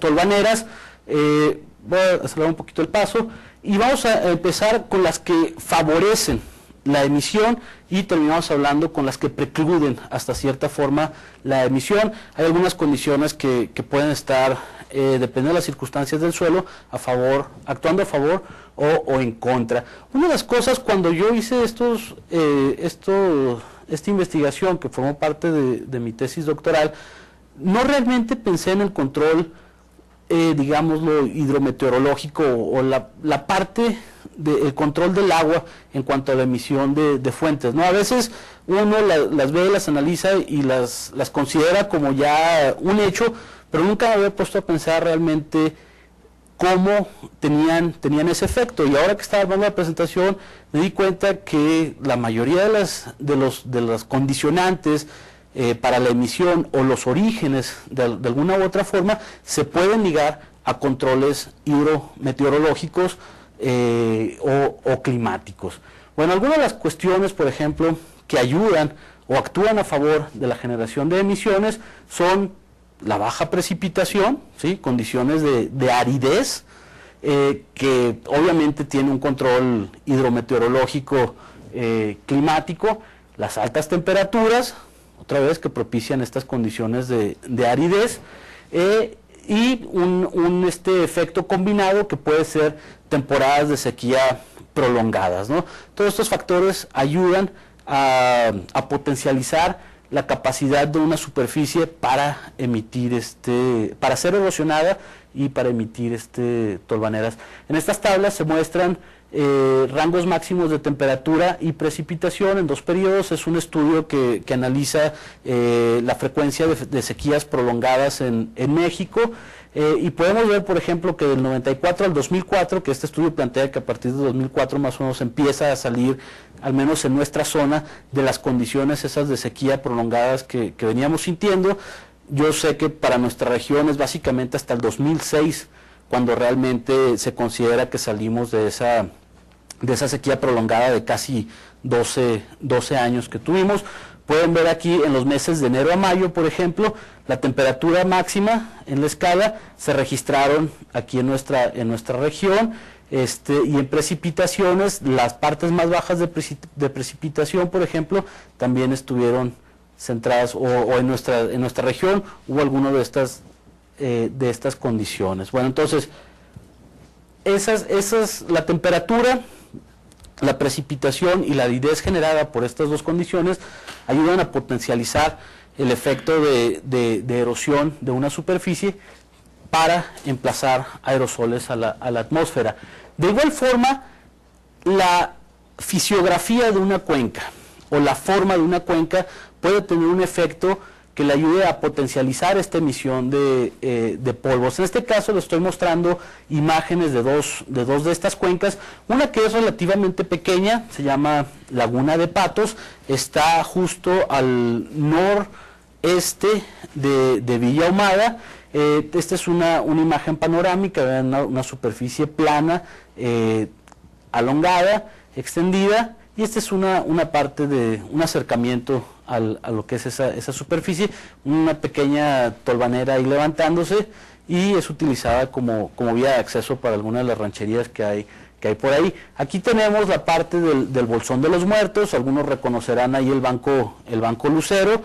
tolvaneras. Voy a acelerar un poquito el paso y vamos a empezar con las que favorecen la emisión y terminamos hablando con las que precluden hasta cierta forma la emisión. Hay algunas condiciones que pueden estar, dependiendo de las circunstancias del suelo, actuando a favor o en contra. Una de las cosas, cuando yo hice esta investigación que formó parte de mi tesis doctoral, no realmente pensé en el control, digámoslo, hidrometeorológico o la parte del control del agua en cuanto a la emisión de fuentes, ¿no? A veces uno las ve, las analiza y las considera como ya un hecho, pero nunca me había puesto a pensar realmente cómo tenían ese efecto. Y ahora que estaba armando la presentación me di cuenta que la mayoría de las condicionantes para la emisión o los orígenes de alguna u otra forma se pueden ligar a controles hidrometeorológicos o climáticos. Bueno, algunas de las cuestiones, por ejemplo, que ayudan o actúan a favor de la generación de emisiones son la baja precipitación, ¿sí? Condiciones de aridez, que obviamente tiene un control hidrometeorológico climático, las altas temperaturas, otra vez que propician estas condiciones de aridez, y un efecto combinado que puede ser temporadas de sequía prolongadas, ¿no? Todos estos factores ayudan a potencializar la capacidad de una superficie para emitir para ser erosionada y para emitir tolvaneras. En estas tablas se muestran rangos máximos de temperatura y precipitación en 2 periodos. Es un estudio que analiza la frecuencia de sequías prolongadas en México, y podemos ver, por ejemplo, que del 94 al 2004, que este estudio plantea que a partir de 2004 más o menos empieza a salir, al menos en nuestra zona, de las condiciones esas de sequía prolongadas que veníamos sintiendo. Yo sé que para nuestra región es básicamente hasta el 2006 cuando realmente se considera que salimos de esa sequía prolongada de casi 12 años que tuvimos. Pueden ver aquí en los meses de enero a mayo, por ejemplo, la temperatura máxima en la escala se registraron aquí en nuestra región, y en precipitaciones, las partes más bajas de precipitación, por ejemplo, también estuvieron centradas, o en nuestra región hubo alguna de estas condiciones. Bueno, entonces, la temperatura, la precipitación y la aridez generada por estas 2 condiciones ayudan a potencializar el efecto de erosión de una superficie para emplazar aerosoles a la atmósfera. De igual forma, la fisiografía de una cuenca o la forma de una cuenca puede tener un efecto que le ayude a potencializar esta emisión de polvos. En este caso les estoy mostrando imágenes de dos de estas cuencas. Una que es relativamente pequeña, se llama Laguna de Patos, está justo al noreste de Villa Ahumada. Esta es una imagen panorámica, vean una superficie plana, alongada, extendida, y esta es una parte de un acercamiento a lo que es esa superficie, una pequeña tolvanera ahí levantándose, y es utilizada como vía de acceso para algunas de las rancherías que hay por ahí. Aquí tenemos la parte del Bolsón de los Muertos, algunos reconocerán ahí el banco Lucero.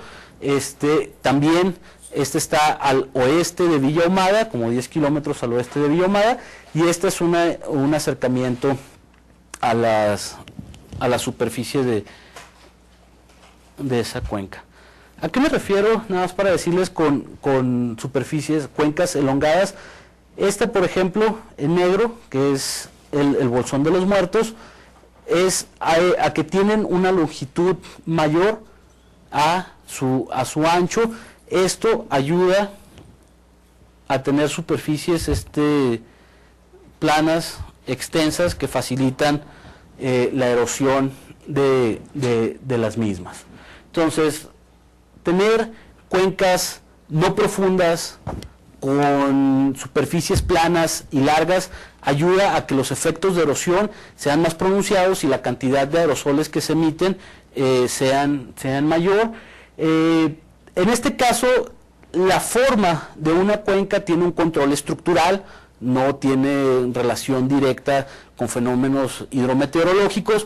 También está al oeste de Villa Ahumada, como 10 kilómetros al oeste de Villa Ahumada, y este es un acercamiento a la superficie de esa cuenca. ¿A qué me refiero? Nada más para decirles con superficies, cuencas elongadas. Por ejemplo, en negro, que es el Bolsón de los Muertos, es a que tienen una longitud mayor a su ancho. Esto ayuda a tener superficies planas, extensas, que facilitan la erosión de las mismas. Entonces, tener cuencas no profundas con superficies planas y largas ayuda a que los efectos de erosión sean más pronunciados y la cantidad de aerosoles que se emiten sean mayor. En este caso, la forma de una cuenca tiene un control estructural, no tiene relación directa con fenómenos hidrometeorológicos,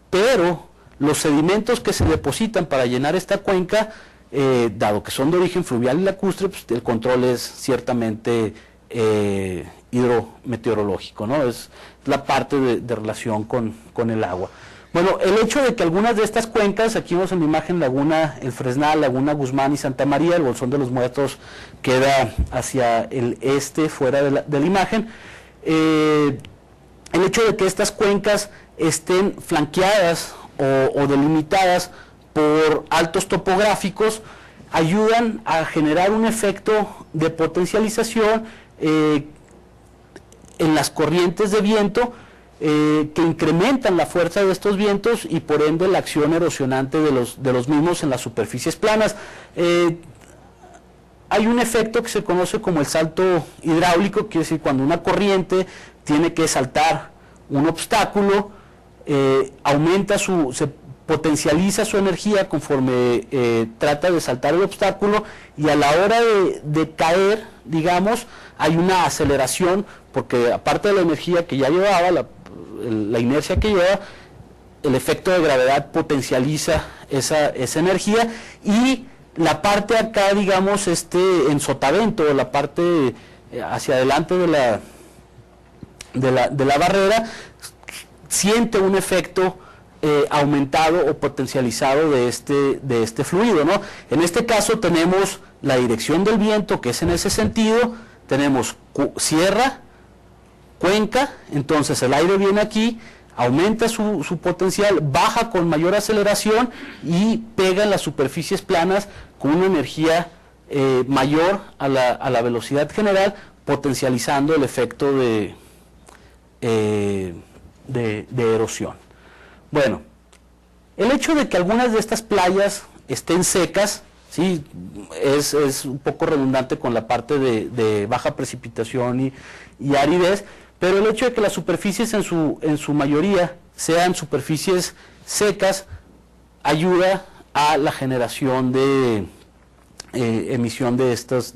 pero los sedimentos que se depositan para llenar esta cuenca, dado que son de origen fluvial y lacustre, pues el control es ciertamente hidrometeorológico, ¿no? Es la parte de relación con el agua. Bueno, el hecho de que algunas de estas cuencas, aquí vemos en la imagen Laguna El Fresnal, Laguna Guzmán y Santa María, el Bolsón de los Muertos queda hacia el este, fuera de la imagen. El hecho de que estas cuencas estén flanqueadas o delimitadas por altos topográficos ayudan a generar un efecto de potencialización en las corrientes de viento, que incrementan la fuerza de estos vientos y por ende la acción erosionante de los mismos en las superficies planas. Hay un efecto que se conoce como el salto hidráulico, quiere decir cuando una corriente tiene que saltar un obstáculo, se potencializa su energía conforme trata de saltar el obstáculo, y a la hora de caer, digamos, hay una aceleración, porque aparte de la energía que ya llevaba, la inercia que lleva, el efecto de gravedad potencializa esa energía, y la parte acá, digamos, en sotavento, la parte hacia adelante de la barrera, siente un efecto aumentado o potencializado de este fluido, ¿no? En este caso tenemos la dirección del viento, que es en ese sentido, tenemos sierra, cuenca, entonces el aire viene aquí, aumenta su potencial, baja con mayor aceleración y pega en las superficies planas con una energía mayor a la velocidad general, potencializando el efecto de erosión. Bueno, el hecho de que algunas de estas playas estén secas, sí, es un poco redundante con la parte de baja precipitación y aridez, pero el hecho de que las superficies en su mayoría sean superficies secas ayuda a la generación de emisión de estas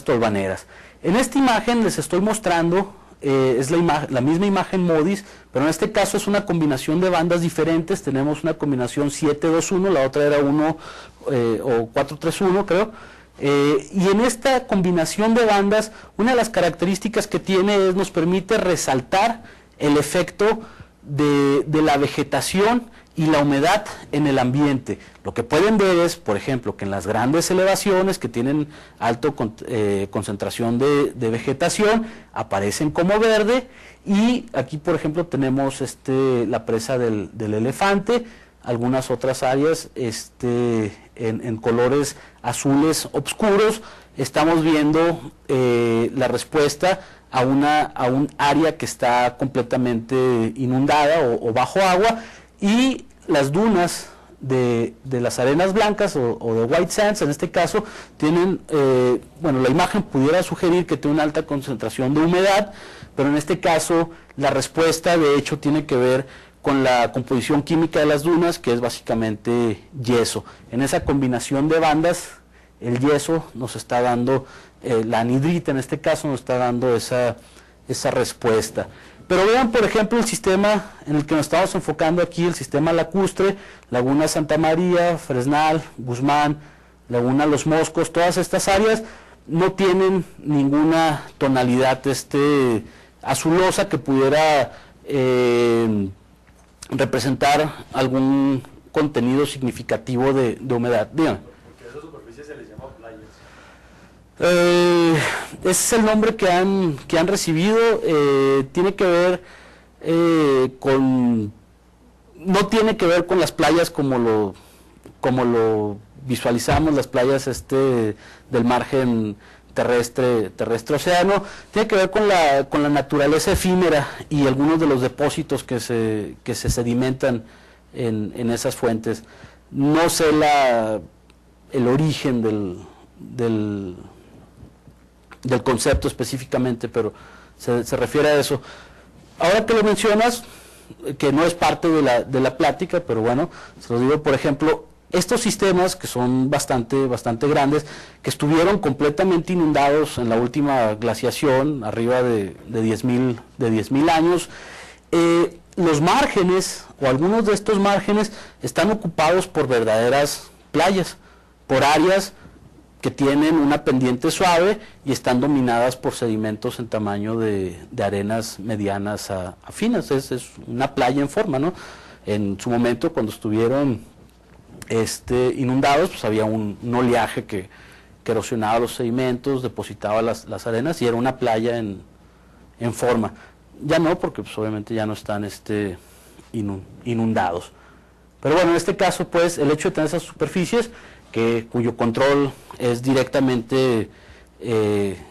tolvaneras. En esta imagen les estoy mostrando, es la misma imagen MODIS, pero en este caso es una combinación de bandas diferentes. Tenemos una combinación 721, la otra era 1 o 431 creo. Y en esta combinación de bandas, una de las características que tiene nos permite resaltar el efecto de la vegetación y la humedad en el ambiente. Lo que pueden ver es, por ejemplo, que en las grandes elevaciones que tienen alta concentración de vegetación, aparecen como verde, y aquí, por ejemplo, tenemos la presa del Elefante, algunas otras áreas en colores azules oscuros. Estamos viendo la respuesta a un área que está completamente inundada o bajo agua, y las dunas de las arenas blancas o de white sands, en este caso, tienen, bueno, la imagen pudiera sugerir que tiene una alta concentración de humedad, pero en este caso la respuesta de hecho tiene que ver con la composición química de las dunas, que es básicamente yeso. En esa combinación de bandas, el yeso nos está dando, la anhidrita en este caso nos está dando esa respuesta. Pero vean, por ejemplo, el sistema en el que nos estamos enfocando aquí, el sistema lacustre, Laguna Santa María, Fresnal, Guzmán, Laguna Los Moscos, todas estas áreas no tienen ninguna tonalidad azulosa que pudiera representar algún contenido significativo de humedad. Dígame. Porque a esas superficies se les llama playas. Ese es el nombre que han recibido. Tiene que ver no tiene que ver con las playas como lo visualizamos, las playas del margen terrestre océano. Tiene que ver con la naturaleza efímera y algunos de los depósitos que se sedimentan en esas fuentes. No sé el origen del concepto específicamente, pero se refiere a eso. Ahora que lo mencionas, que no es parte de la plática, pero bueno, se lo digo, por ejemplo, estos sistemas que son bastante grandes, que estuvieron completamente inundados en la última glaciación, arriba de 10.000 años, los márgenes, o algunos de estos márgenes, están ocupados por verdaderas playas, por áreas que tienen una pendiente suave y están dominadas por sedimentos en tamaño de arenas medianas a finas. Es una playa en forma, ¿no? En su momento, cuando estuvieron inundados, pues había un oleaje que erosionaba los sedimentos, depositaba las arenas, y era una playa en forma. Ya no, porque pues obviamente ya no están inundados. Pero bueno, en este caso, pues, el hecho de tener esas superficies, cuyo control es directamente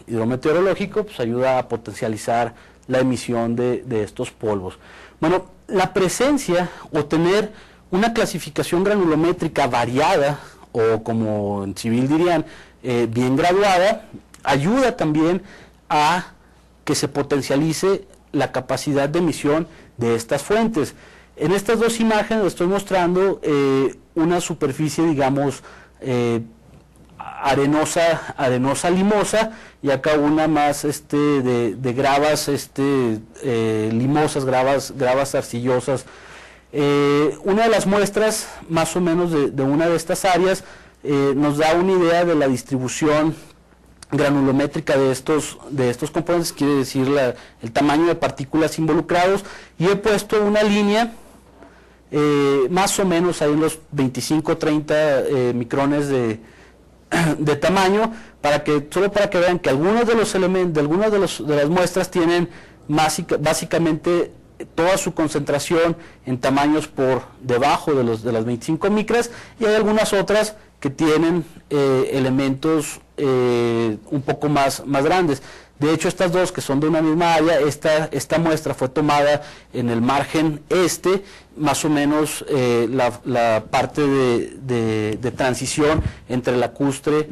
hidrometeorológico, pues ayuda a potencializar la emisión de estos polvos. Bueno, la presencia o tener una clasificación granulométrica variada, o como en civil dirían, bien graduada, ayuda también a que se potencialice la capacidad de emisión de estas fuentes. En estas dos imágenes les estoy mostrando una superficie, digamos, arenosa limosa, y acá una más de gravas limosas, gravas arcillosas. Una de las muestras más o menos de una de estas áreas nos da una idea de la distribución granulométrica de estos componentes, quiere decir el tamaño de partículas involucrados, y he puesto una línea más o menos ahí en los 25-30 micrones de tamaño, solo para que vean que algunos de los elementos, de las muestras tienen básicamente toda su concentración en tamaños por debajo de las 25 micras, y hay algunas otras que tienen elementos un poco más grandes. De hecho, estas dos que son de una misma área, esta muestra fue tomada en el margen este, más o menos la parte de transición entre lacustre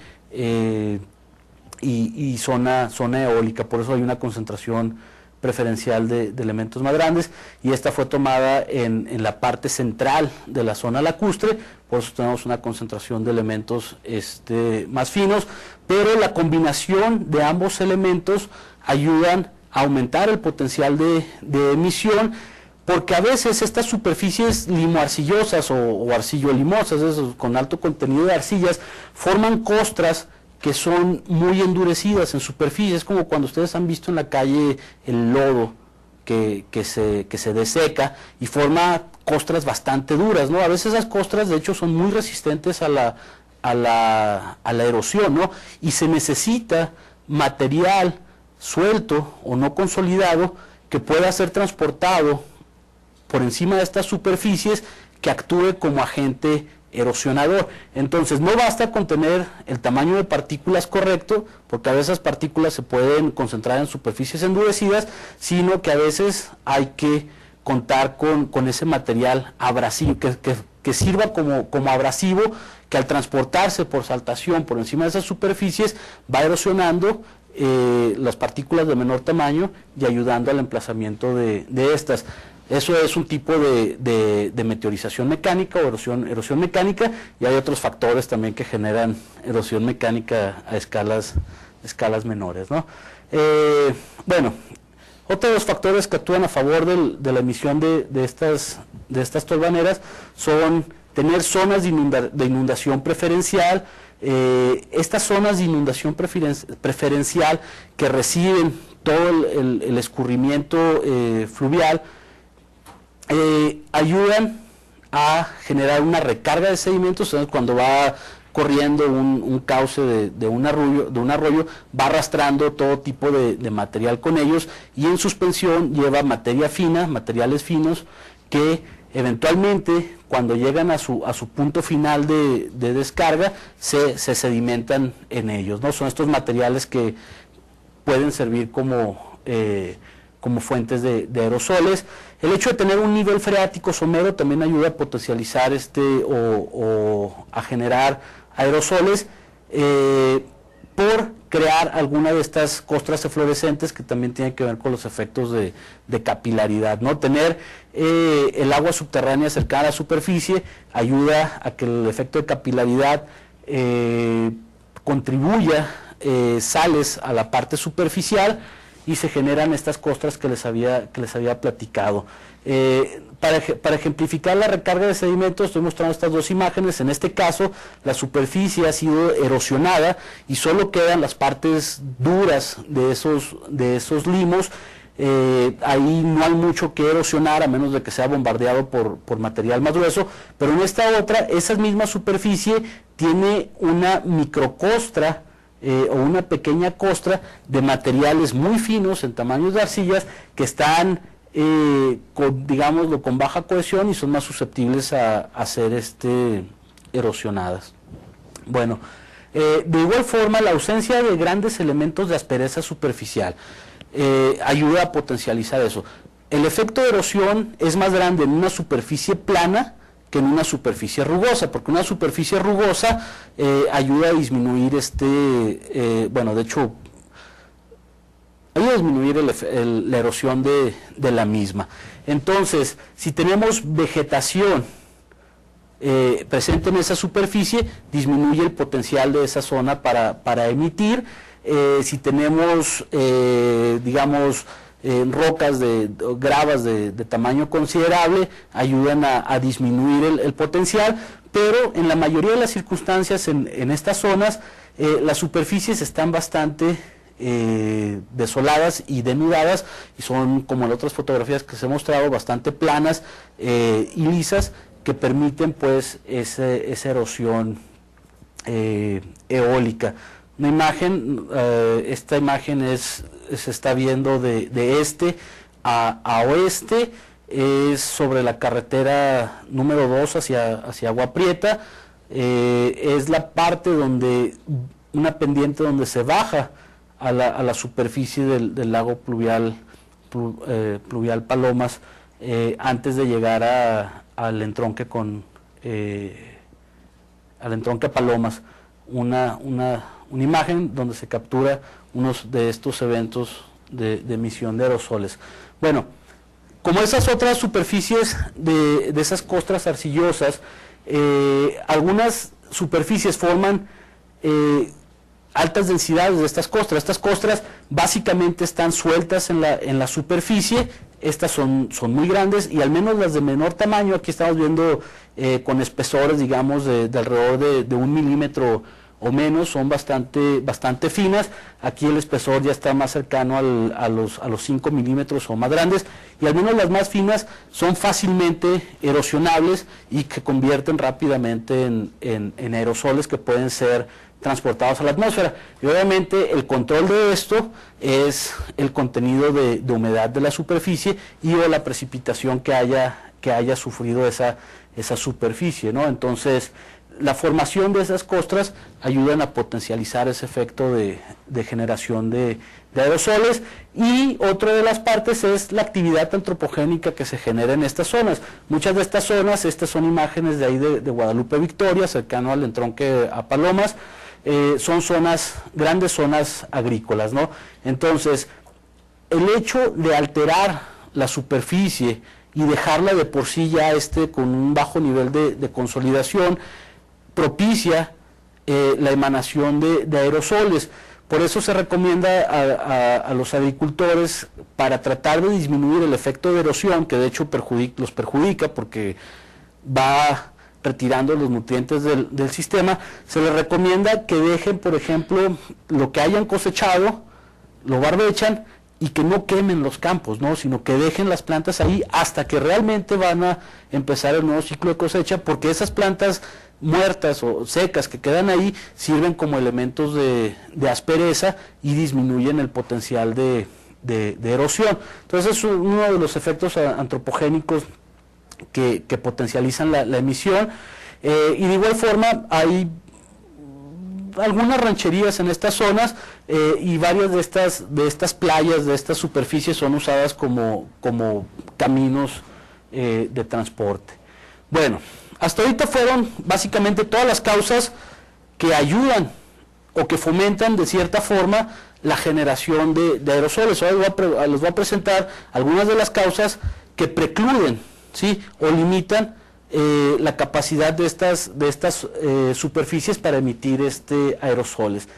y zona eólica, por eso hay una concentración preferencial de elementos más grandes, y esta fue tomada en la parte central de la zona lacustre, por eso tenemos una concentración de elementos más finos, pero la combinación de ambos elementos ayudan a aumentar el potencial de emisión, porque a veces estas superficies limoarcillosas o arcillo-limosas, con alto contenido de arcillas, forman costras que son muy endurecidas en superficie. Es como cuando ustedes han visto en la calle el lodo que se deseca y forma costras bastante duras, ¿no? A veces esas costras de hecho son muy resistentes a la erosión, ¿no? Y se necesita material suelto o no consolidado que pueda ser transportado por encima de estas superficies, que actúe como agente erosionador. Entonces no basta con tener el tamaño de partículas correcto, porque a veces las partículas se pueden concentrar en superficies endurecidas, sino que a veces hay que contar con ese material abrasivo, que sirva como abrasivo, que al transportarse por saltación por encima de esas superficies va erosionando las partículas de menor tamaño y ayudando al emplazamiento de estas. Eso es un tipo de meteorización mecánica o erosión mecánica, y hay otros factores también que generan erosión mecánica a escalas menores, ¿no? Bueno, otros factores que actúan a favor de la emisión de estas tolvaneras son tener zonas de inundación preferencial. Estas zonas de inundación preferencial que reciben todo el escurrimiento fluvial ayudan a generar una recarga de sedimentos. Cuando va corriendo un cauce de un arroyo, va arrastrando todo tipo de material con ellos, y en suspensión lleva materia fina, materiales finos, que eventualmente cuando llegan a su punto final de descarga se sedimentan en ellos, ¿no? Son estos materiales que pueden servir como fuentes de aerosoles. El hecho de tener un nivel freático somero también ayuda a potencializar o a generar aerosoles por crear alguna de estas costras eflorescentes, que también tienen que ver con los efectos de capilaridad, ¿no? Tener el agua subterránea cercana a la superficie ayuda a que el efecto de capilaridad contribuya sales a la parte superficial, y se generan estas costras que les había platicado. Para ejemplificar la recarga de sedimentos, estoy mostrando estas dos imágenes. En este caso, la superficie ha sido erosionada y solo quedan las partes duras de esos limos. Ahí no hay mucho que erosionar, a menos de que sea bombardeado por material más grueso, pero en esta otra, esa misma superficie tiene una microcostra o una pequeña costra de materiales muy finos en tamaños de arcillas, que están con baja cohesión y son más susceptibles a ser erosionadas. Bueno, de igual forma, la ausencia de grandes elementos de aspereza superficial ayuda a potencializar eso. El efecto de erosión es más grande en una superficie plana que en una superficie rugosa, porque una superficie rugosa ayuda a disminuir bueno, de hecho, ayuda a disminuir la erosión de la misma. Entonces, si tenemos vegetación presente en esa superficie, disminuye el potencial de esa zona para emitir. Si tenemos, digamos, rocas gravas de tamaño considerable, ayudan a disminuir el potencial, pero en la mayoría de las circunstancias en estas zonas las superficies están bastante desoladas y denudadas, y son, como en otras fotografías que se han mostrado, bastante planas y lisas, que permiten pues esa erosión eólica. Una imagen, esta imagen se está viendo de a oeste es sobre la carretera número 2 hacia Agua Prieta. Es la parte donde, una pendiente donde se baja a la superficie del lago pluvial Palomas, antes de llegar al entronque al entronque Palomas. Una imagen donde se captura unos de estos eventos de emisión de aerosoles. Bueno, como esas otras superficies de esas costras arcillosas, algunas superficies forman altas densidades de estas costras. Estas costras básicamente están sueltas en la superficie. Estas son muy grandes, y al menos las de menor tamaño, aquí estamos viendo con espesores, digamos, de alrededor de 1 milímetro o menos, son bastante finas. Aquí el espesor ya está más cercano a los 5 milímetros o más grandes, y al menos las más finas son fácilmente erosionables y que convierten rápidamente en aerosoles que pueden ser transportados a la atmósfera. Y obviamente el control de esto es el contenido de humedad de la superficie y o la precipitación que haya sufrido esa superficie, ¿no? Entonces, la formación de esas costras ayudan a potencializar ese efecto de generación de aerosoles. Y otra de las partes es la actividad antropogénica que se genera en estas zonas. Muchas de estas zonas, estas son imágenes de ahí de Guadalupe Victoria, cercano al entronque a Palomas, son grandes zonas agrícolas, ¿no? Entonces, el hecho de alterar la superficie y dejarla de por sí ya con un bajo nivel de consolidación, propicia la emanación de aerosoles. Por eso se recomienda a los agricultores, para tratar de disminuir el efecto de erosión, que de hecho los perjudica porque va retirando los nutrientes del sistema, se les recomienda que dejen, por ejemplo, lo que hayan cosechado, lo barbechan, y que no quemen los campos, ¿no? Sino que dejen las plantas ahí hasta que realmente van a empezar el nuevo ciclo de cosecha, porque esas plantas muertas o secas que quedan ahí sirven como elementos de aspereza y disminuyen el potencial de erosión. Entonces es uno de los efectos antropogénicos que potencializan la emisión. Y de igual forma hay algunas rancherías en estas zonas, y varias de estas playas, de estas superficies, son usadas como caminos de transporte. Bueno, hasta ahorita fueron básicamente todas las causas que ayudan o que fomentan de cierta forma la generación de aerosoles. Ahora les voy a presentar algunas de las causas que precluden, ¿sí?, o limitan la capacidad de estas superficies para emitir aerosoles.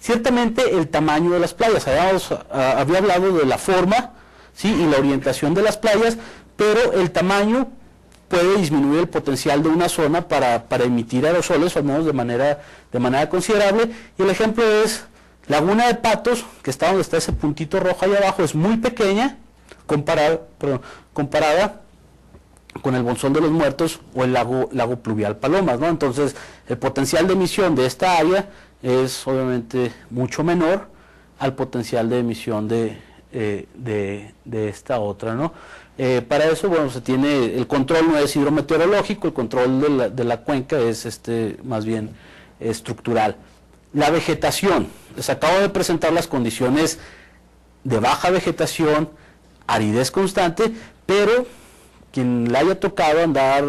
Ciertamente el tamaño de las playas. Había hablado de la forma, ¿sí?, y la orientación de las playas, pero el tamaño puede disminuir el potencial de una zona para emitir aerosoles, al menos de manera considerable. Y el ejemplo es Laguna de Patos, que está donde está ese puntito rojo ahí abajo. Es muy pequeña comparada con el Bolsón de los Muertos o el lago pluvial Palomas, ¿no? Entonces, el potencial de emisión de esta área es obviamente mucho menor al potencial de emisión de esta otra, ¿no? Para eso, bueno, se tiene, el control no es hidrometeorológico, el control de la cuenca es más bien estructural. La vegetación, les acabo de presentar las condiciones de baja vegetación, aridez constante, pero quien le haya tocado andar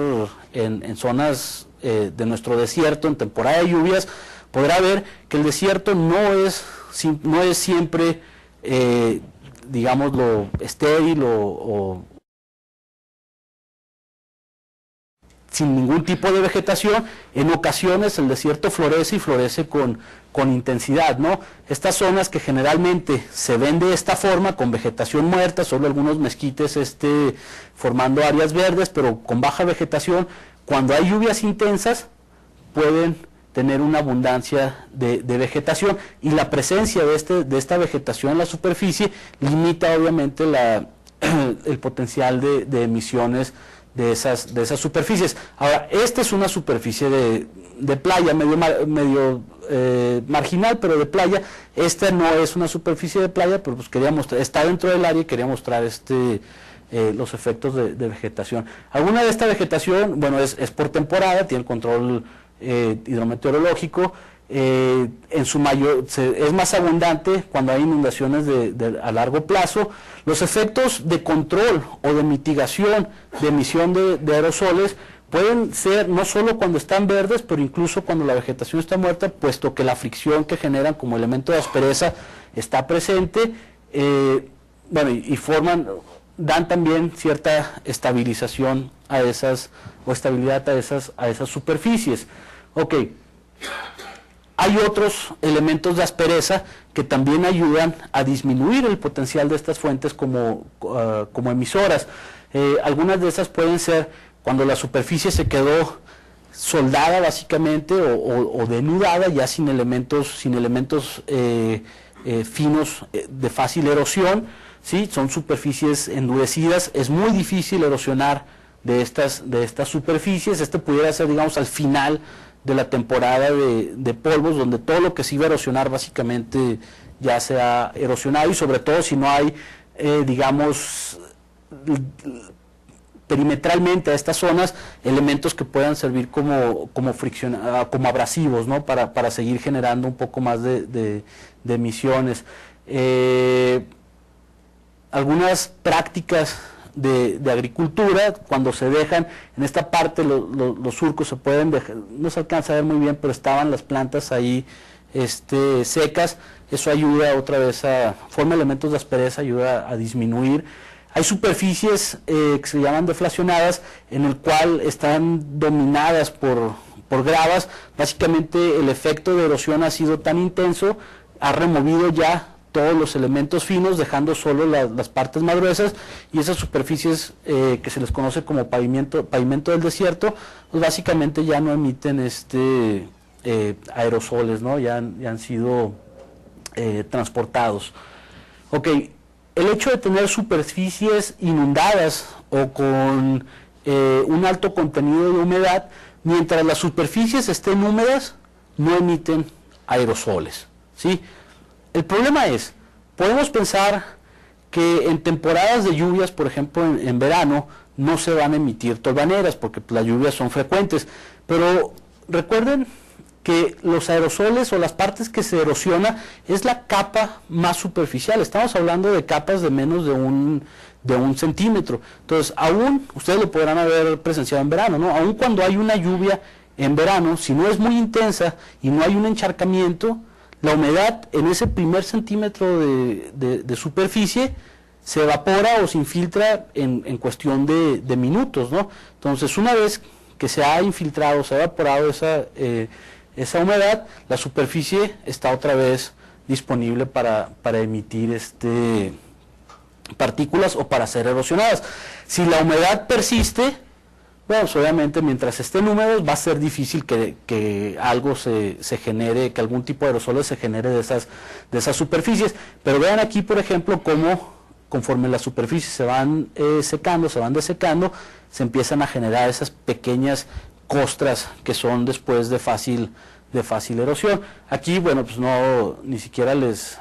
en zonas de nuestro desierto en temporada de lluvias, podrá ver que el desierto no es siempre, digámoslo, estéril o sin ningún tipo de vegetación. En ocasiones el desierto florece y florece con intensidad, ¿no? Estas zonas que generalmente se ven de esta forma, con vegetación muerta, solo algunos mezquites formando áreas verdes, pero con baja vegetación, cuando hay lluvias intensas pueden tener una abundancia de vegetación, y la presencia de esta vegetación en la superficie limita obviamente el potencial de emisiones de esas superficies. Ahora, esta es una superficie de playa medio marginal, pero de playa. Esta no es una superficie de playa, pero pues quería mostrar, está dentro del área y quería mostrar los efectos de vegetación. Alguna de esta vegetación, bueno, es por temporada, tiene el control hidrometeorológico. En su mayor, es más abundante cuando hay inundaciones a largo plazo. Los efectos de control o de mitigación de emisión de aerosoles pueden ser no solo cuando están verdes, pero incluso cuando la vegetación está muerta, puesto que la fricción que generan como elemento de aspereza está presente, bueno, y dan también cierta estabilización a esas, o estabilidad a esas superficies. Ok. Hay otros elementos de aspereza que también ayudan a disminuir el potencial de estas fuentes como emisoras. Algunas de esas pueden ser cuando la superficie se quedó soldada básicamente o denudada, ya sin elementos finos de fácil erosión, ¿sí? Son superficies endurecidas, es muy difícil erosionar de estas superficies. Pudiera ser, digamos, al final de la temporada de polvos, donde todo lo que se iba a erosionar básicamente ya se ha erosionado, y sobre todo si no hay, digamos, perimetralmente a estas zonas, elementos que puedan servir como abrasivos, ¿no? Para seguir generando un poco más de emisiones. Algunas prácticas de agricultura, cuando se dejan en esta parte los surcos se pueden dejar, no se alcanza a ver muy bien, pero estaban las plantas ahí secas. Eso ayuda otra vez forma elementos de aspereza, ayuda a disminuir. Hay superficies que se llaman deflacionadas, en el cual están dominadas por gravas. Básicamente el efecto de erosión ha sido tan intenso, ha removido ya todos los elementos finos, dejando solo las partes más gruesas, y esas superficies que se les conoce como pavimento del desierto, pues básicamente ya no emiten aerosoles, ¿no? Ya han sido transportados. Ok, el hecho de tener superficies inundadas o con un alto contenido de humedad, mientras las superficies estén húmedas, no emiten aerosoles, ¿sí? El problema es, podemos pensar que en temporadas de lluvias, por ejemplo en verano, no se van a emitir tolvaneras porque las lluvias son frecuentes, pero recuerden que los aerosoles o las partes que se erosiona es la capa más superficial. Estamos hablando de capas de menos de un centímetro. Entonces, aún, ustedes lo podrán haber presenciado en verano, ¿no? Aún cuando hay una lluvia en verano, si no es muy intensa y no hay un encharcamiento, la humedad en ese primer centímetro de superficie se evapora o se infiltra en cuestión de minutos, ¿no? Entonces, una vez que se ha infiltrado, se ha evaporado esa humedad, la superficie está otra vez disponible para emitir partículas o para ser erosionadas. Si la humedad persiste, bueno, pues obviamente mientras estén húmedos va a ser difícil que algo se genere, que algún tipo de aerosoles se genere de esas superficies. Pero vean aquí, por ejemplo, cómo conforme las superficies se van secando, se van desecando, se empiezan a generar esas pequeñas costras que son después de fácil erosión. Aquí, bueno, pues no, ni siquiera les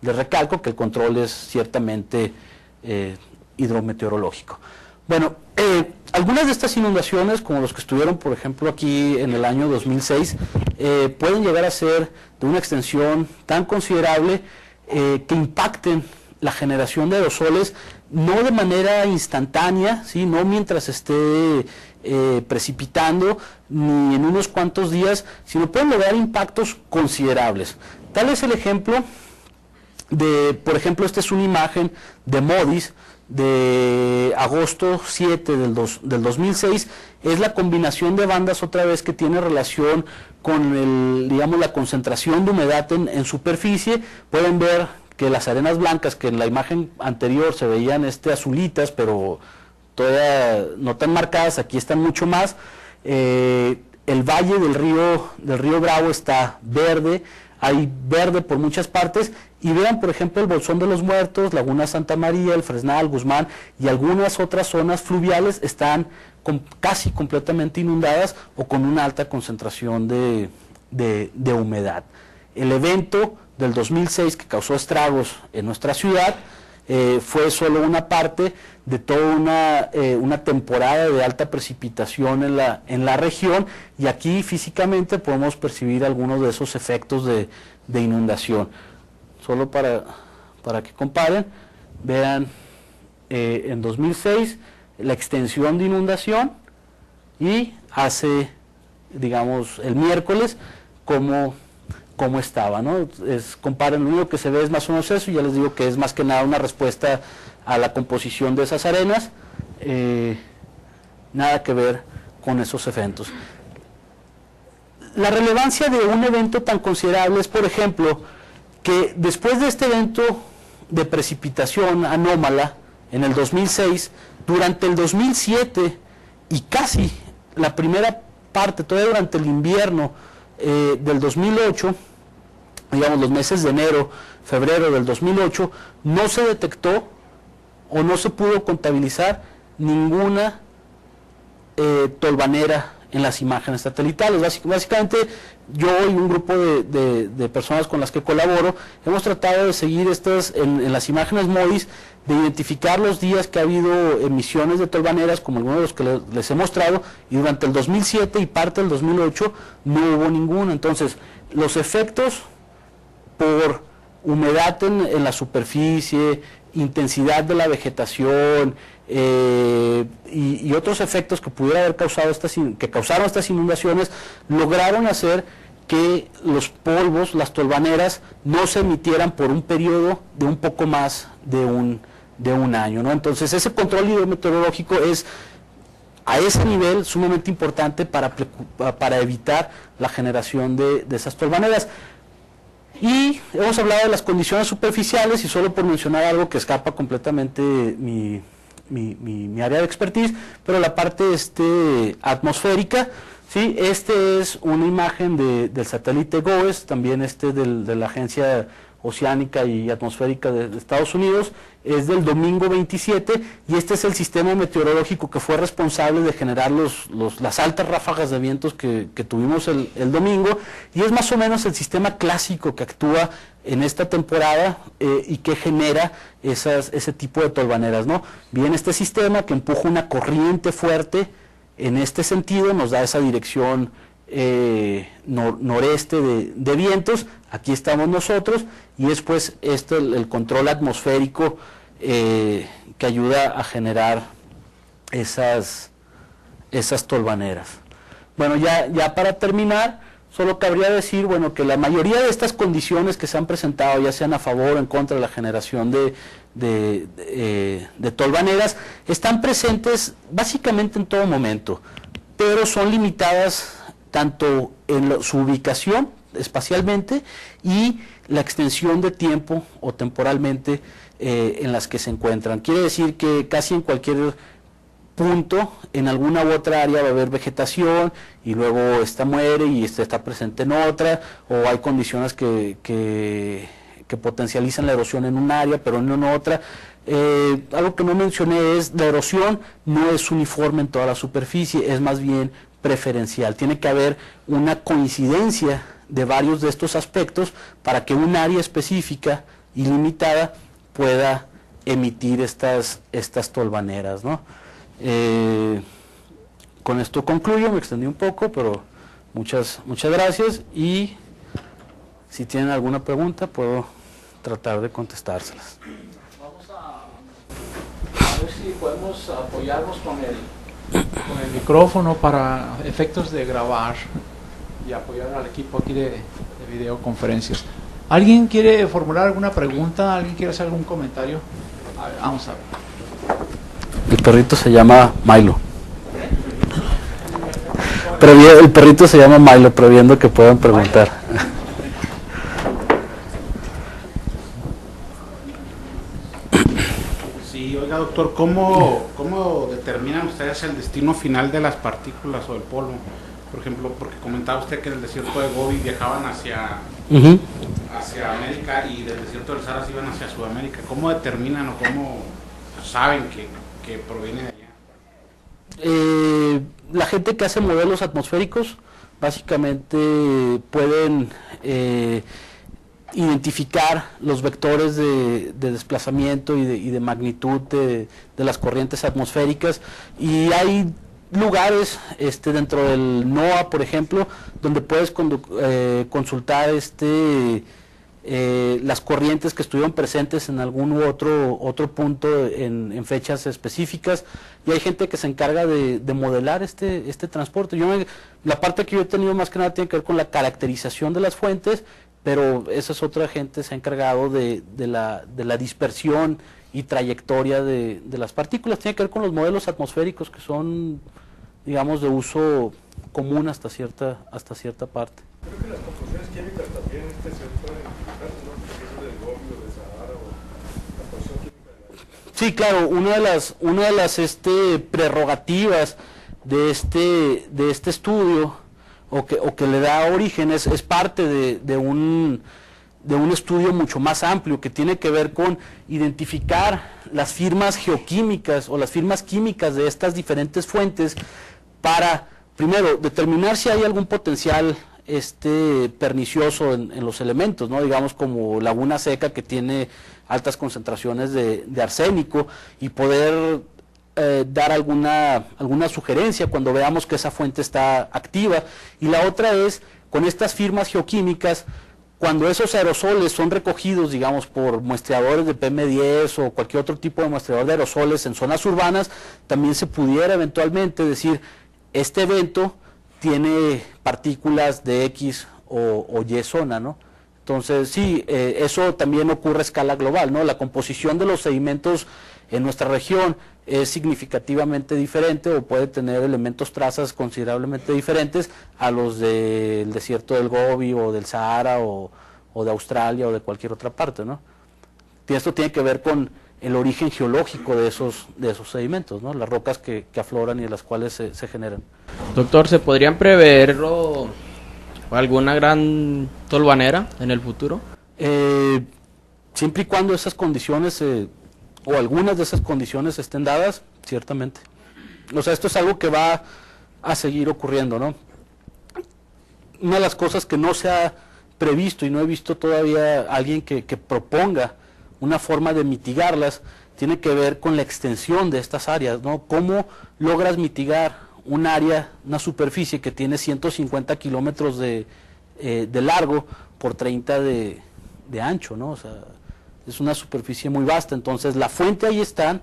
recalco que el control es ciertamente hidrometeorológico. Bueno, algunas de estas inundaciones, como los que estuvieron, por ejemplo, aquí en el año 2006, pueden llegar a ser de una extensión tan considerable que impacten la generación de aerosoles, no de manera instantánea, ¿sí? No mientras esté precipitando, ni en unos cuantos días, sino pueden lograr impactos considerables. Tal es el ejemplo por ejemplo, esta es una imagen de MODIS de agosto 7 del 2006, es la combinación de bandas otra vez que tiene relación con digamos, la concentración de humedad en superficie. Pueden ver que las arenas blancas, que en la imagen anterior se veían azulitas, pero todavía no tan marcadas, aquí están mucho más. El valle del río Bravo está verde, hay verde por muchas partes, y vean, por ejemplo, el Bolsón de los Muertos, Laguna Santa María, el Fresnal, Guzmán y algunas otras zonas fluviales están casi completamente inundadas o con una alta concentración de humedad. El evento del 2006 que causó estragos en nuestra ciudad fue solo una parte de toda una temporada de alta precipitación en la región, y aquí físicamente podemos percibir algunos de esos efectos de inundación. Solo para que comparen, vean en 2006 la extensión de inundación, y hace, digamos, el miércoles cómo estaba, ¿no? Comparen, lo único que se ve es más o menos eso, y ya les digo que es más que nada una respuesta a la composición de esas arenas, nada que ver con esos eventos. La relevancia de un evento tan considerable es, por ejemplo, que después de este evento de precipitación anómala en el 2006, durante el 2007 y casi la primera parte, todavía durante el invierno del 2008, digamos los meses de enero, febrero del 2008, no se detectó o no se pudo contabilizar ninguna tolvanera en las imágenes satelitales. Básicamente yo y un grupo de personas con las que colaboro hemos tratado de seguir en las imágenes MODIS, de identificar los días que ha habido emisiones de tolvaneras, como algunos de los que les he mostrado, y durante el 2007 y parte del 2008 no hubo ninguna. Entonces, los efectos por humedad en la superficie, intensidad de la vegetación y otros efectos que pudiera haber causado que causaron estas inundaciones, lograron hacer que los polvos, las tolvaneras, no se emitieran por un periodo de un poco más de un año, ¿no? Entonces ese control hidrometeorológico es a ese nivel sumamente importante para evitar la generación de esas tolvaneras. Y hemos hablado de las condiciones superficiales, y solo por mencionar algo que escapa completamente mi área de expertise, pero la parte atmosférica, ¿sí? Es una imagen del satélite GOES, también de la Agencia Oceánica y Atmosférica de Estados Unidos, es del domingo 27, y este es el sistema meteorológico que fue responsable de generar las altas ráfagas de vientos que tuvimos el domingo, y es más o menos el sistema clásico que actúa en esta temporada y que genera ese tipo de tolvaneras, ¿no? Bien, este sistema que empuja una corriente fuerte en este sentido nos da esa dirección noreste de vientos. Aquí estamos nosotros, y es pues el control atmosférico que ayuda a generar esas tolvaneras. Bueno, ya para terminar, solo cabría decir, bueno, que la mayoría de estas condiciones que se han presentado, ya sean a favor o en contra de la generación de tolvaneras, están presentes básicamente en todo momento, pero son limitadas tanto en su ubicación espacialmente y la extensión de tiempo o temporalmente en las que se encuentran. Quiere decir que casi en cualquier punto, en alguna u otra área va a haber vegetación, y luego esta muere y esta está presente en otra, o hay condiciones que potencializan la erosión en un área, pero no en otra. Algo que no mencioné es, la erosión no es uniforme en toda la superficie, es más bien preferencial. Tiene que haber una coincidencia de varios de estos aspectos para que un área específica y limitada pueda emitir estas tolvaneras, ¿no? Con esto concluyo, me extendí un poco, pero muchas gracias, y si tienen alguna pregunta puedo tratar de contestárselas. Vamos a ver si podemos apoyarnos con el micrófono para efectos de grabar y apoyar al equipo aquí de videoconferencias. ¿Alguien quiere formular alguna pregunta? ¿Alguien quiere hacer algún comentario? A ver, vamos a ver. El perrito se llama Milo. El perrito se llama Milo, previendo que puedan preguntar. Sí, oiga doctor, ¿cómo determinan ustedes el destino final de las partículas o del polvo? Por ejemplo, porque comentaba usted que en el desierto de Gobi viajaban hacia América, y del desierto del Sahara iban hacia Sudamérica. ¿Cómo determinan o cómo saben que proviene de allá? gente que hace modelos atmosféricos básicamente pueden identificar los vectores de desplazamiento y de magnitud de las corrientes atmosféricas, y hay lugares dentro del NOAA, por ejemplo, donde puedes consultar las corrientes que estuvieron presentes en algún otro punto en fechas específicas, y hay gente que se encarga de modelar este transporte. La parte que yo he tenido más que nada tiene que ver con la caracterización de las fuentes, pero esa es otra gente, se ha encargado de la dispersión y trayectoria de las partículas. Tiene que ver con los modelos atmosféricos, que son, digamos, de uso común hasta cierta parte. Creo que las composiciones químicas también se pueden identificar, ¿no? Porque del Gobi o de Sahara o la composición química de la... Sí, claro, una de las prerrogativas de este estudio, o que le da origen, es parte de un estudio mucho más amplio, que tiene que ver con identificar las firmas geoquímicas o las firmas químicas de estas diferentes fuentes, para, primero, determinar si hay algún potencial pernicioso en los elementos, ¿no? Digamos, como Laguna Seca, que tiene altas concentraciones de arsénico, y poder dar alguna sugerencia cuando veamos que esa fuente está activa. Y la otra es, con estas firmas geoquímicas, cuando esos aerosoles son recogidos, digamos, por muestreadores de PM10 o cualquier otro tipo de muestreador de aerosoles en zonas urbanas, también se pudiera eventualmente decir, este evento tiene partículas de X o Y zona, ¿no? Entonces, sí, eso también ocurre a escala global, ¿no? La composición de los sedimentos en nuestra región es significativamente diferente, o puede tener elementos trazas considerablemente diferentes a los del desierto del Gobi o del Sahara o de Australia o de cualquier otra parte, ¿no? Y esto tiene que ver con el origen geológico de esos sedimentos, ¿no? Las rocas que afloran y de las cuales se generan. Doctor, ¿se podrían prever alguna gran tolvanera en el futuro? Siempre y cuando esas condiciones o algunas de esas condiciones estén dadas, ciertamente. O sea, esto es algo que va a seguir ocurriendo, ¿no? Una de las cosas que no se ha previsto, y no he visto todavía a alguien que proponga una forma de mitigarlas, tiene que ver con la extensión de estas áreas, ¿no? ¿Cómo logras mitigar un área, una superficie que tiene 150 kilómetros de largo por 30 de ancho, ¿no? O sea, es una superficie muy vasta. Entonces la fuente ahí está,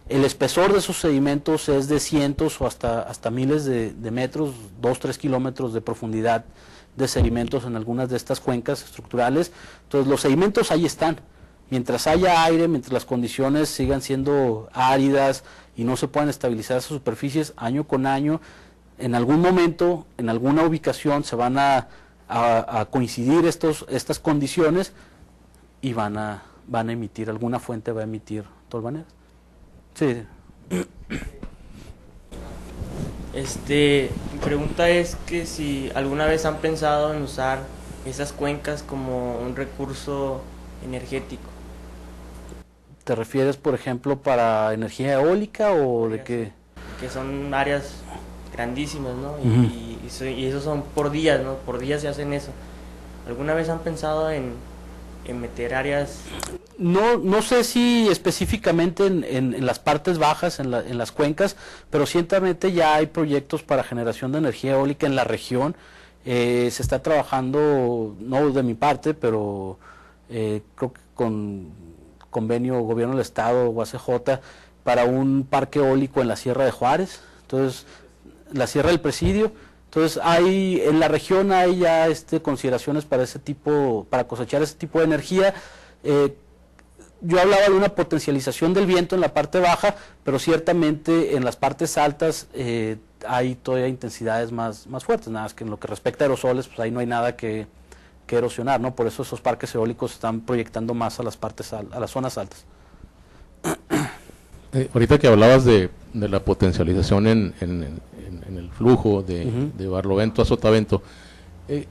el espesor de esos sedimentos es de cientos o hasta miles de metros, 2-3 kilómetros de profundidad de sedimentos en algunas de estas cuencas estructurales. Entonces los sedimentos ahí están. Mientras haya aire, mientras las condiciones sigan siendo áridas y no se puedan estabilizar esas superficies año con año, en algún momento, en alguna ubicación se van a coincidir estas condiciones y van a emitir, alguna fuente va a emitir tolvaneras. Sí. Mi pregunta es que si alguna vez han pensado en usar esas cuencas como un recurso energético. ¿Te refieres, por ejemplo, para energía eólica o de qué? Que son áreas grandísimas, ¿no? Uh-huh. Y eso son por días, ¿no? Por días se hacen eso. ¿Alguna vez han pensado en meter áreas? No sé si específicamente en las partes bajas, en las cuencas, pero ciertamente ya hay proyectos para generación de energía eólica en la región. Se está trabajando, no de mi parte, pero creo que con convenio gobierno del estado o ACJ para un parque eólico en la Sierra de Juárez, entonces la Sierra del Presidio. Entonces en la región hay ya consideraciones para para cosechar ese tipo de energía. Yo hablaba de una potencialización del viento en la parte baja, pero ciertamente en las partes altas hay todavía intensidades más fuertes, nada más que en lo que respecta a aerosoles, pues ahí no hay nada que erosionar, ¿no? Por eso esos parques eólicos están proyectando más a las zonas altas. Ahorita que hablabas de la potencialización en el flujo de barlovento a sotavento,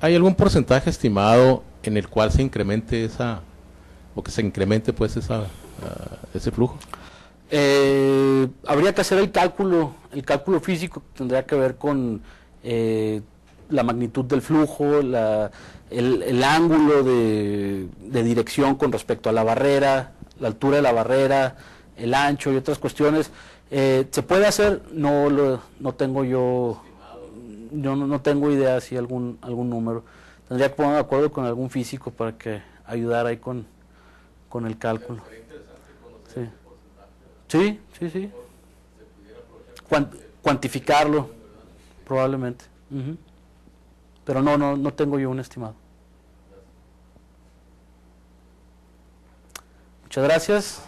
¿hay algún porcentaje estimado en el cual se incremente ese flujo? Habría que hacer el cálculo físico, que tendría que ver con la magnitud del flujo, el ángulo de dirección con respecto a la barrera, la altura de la barrera, el ancho y otras cuestiones. ¿Se puede hacer? No tengo idea si algún número. Tendría que poner de acuerdo con algún físico para que ayudara ahí con el cálculo. Sí. Cuantificarlo, probablemente. Pero no tengo yo un estimado. Muchas gracias.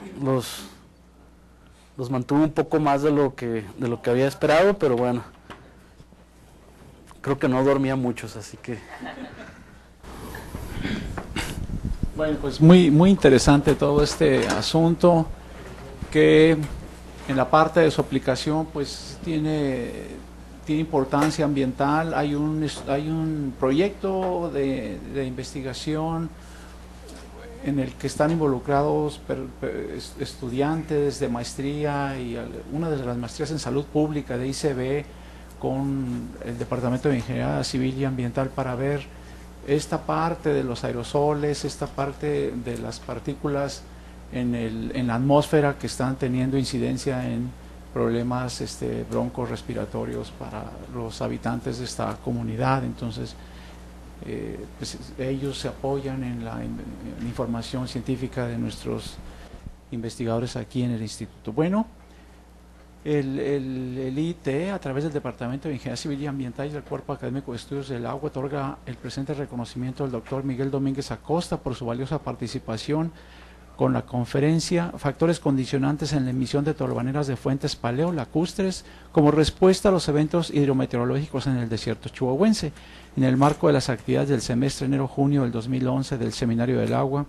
Los mantuve un poco más de lo que había esperado, pero bueno, creo que no dormía muchos, así que... Bueno, pues muy interesante todo este asunto, que en la parte de su aplicación pues tiene importancia ambiental. Hay un proyecto de investigación en el que están involucrados estudiantes de maestría y una de las maestrías en salud pública de ICB con el Departamento de Ingeniería Civil y Ambiental para ver esta parte de los aerosoles, esta parte de las partículas en la atmósfera que están teniendo incidencia en problemas broncorespiratorios para los habitantes de esta comunidad. Entonces, pues ellos se apoyan en la información científica de nuestros investigadores aquí en el instituto. Bueno, el IIT, a través del Departamento de Ingeniería Civil y Ambiental y del Cuerpo Académico de Estudios del Agua, otorga el presente reconocimiento al doctor Miguel Domínguez Acosta por su valiosa participación con la conferencia Factores condicionantes en la emisión de tolvaneras de fuentes paleolacustres como respuesta a los eventos hidrometeorológicos en el desierto chihuahuense, en el marco de las actividades del semestre enero-junio del 2011 del Seminario del Agua,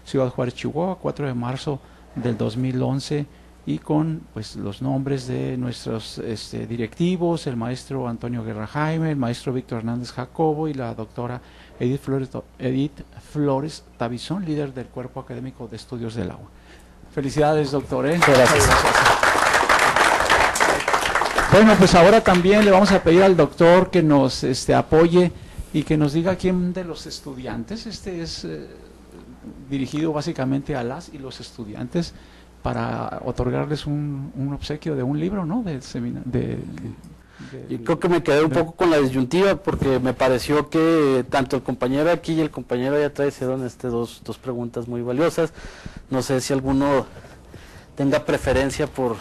Ciudad Juárez, Chihuahua, 4 de marzo del 2011, y con pues los nombres de nuestros directivos, el maestro Antonio Guerra Jaime, el maestro Víctor Hernández Jacobo y la doctora Edith Flores Tabizón, líder del Cuerpo Académico de Estudios del Agua. Felicidades, doctor. Gracias. Bueno, pues ahora también le vamos a pedir al doctor que nos apoye y que nos diga quién de los estudiantes, es dirigido básicamente a las y los estudiantes, para otorgarles un obsequio de un libro, ¿no? Yo creo que me quedé un poco con la disyuntiva, porque me pareció que tanto el compañero aquí y el compañero allá atrás hicieron dos preguntas muy valiosas. No sé si alguno tenga preferencia por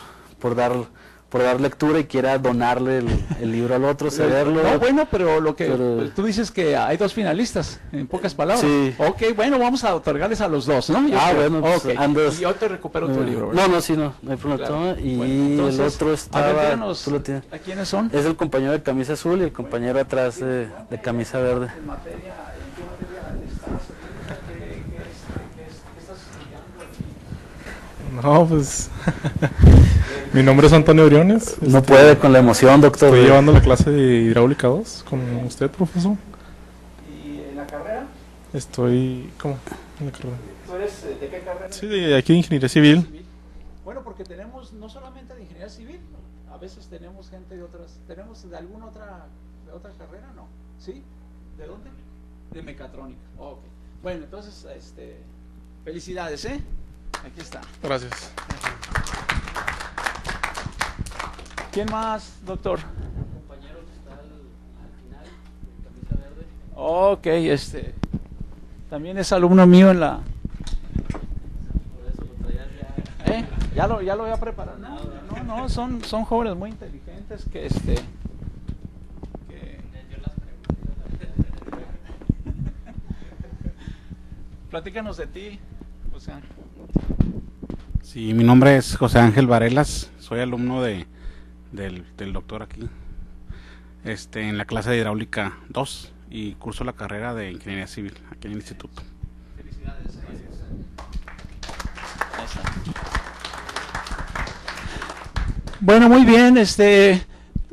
dar lectura y quiera donarle el libro al otro, cederlo. No, bueno, pero pues, tú dices que hay dos finalistas, en pocas palabras. Sí. Ok, bueno, vamos a otorgarles a los dos, ¿no? Bueno, pues, okay. Andas. Y yo te recupero tu libro, ¿verdad? No hay problema. Claro. Y bueno, entonces, el otro estaba... A ver, díganos, ¿a quiénes son? Es el compañero de camisa azul y el compañero atrás de camisa verde. ¿En qué materia estás? ¿Qué estás estudiando? No, pues... Mi nombre es Antonio Briones. No puede con la emoción, doctor. Estoy llevando la clase de hidráulica 2 con usted, profesor. ¿Y en la carrera? Estoy... ¿Cómo? En la carrera. ¿Tú eres de qué carrera? Sí, de aquí de Ingeniería Civil. Bueno, porque tenemos no solamente de Ingeniería Civil, a veces tenemos gente de otras... ¿Tenemos de alguna otra carrera? No. ¿Sí? ¿De dónde? De mecatrónica. Ok. Bueno, entonces, felicidades, ¿eh? Aquí está. Gracias. ¿Quién más, doctor? El compañero que está al final, de camisa verde. Ok, también es alumno mío en la... Por eso lo traías ya. Ya lo voy a preparar. No, son jóvenes muy inteligentes que Platícanos de ti, José Ángel. Sí, mi nombre es José Ángel Varelas, soy alumno del doctor aquí, en la clase de hidráulica 2 y curso la carrera de Ingeniería Civil aquí en el instituto. Felicidades. Bueno, muy bien,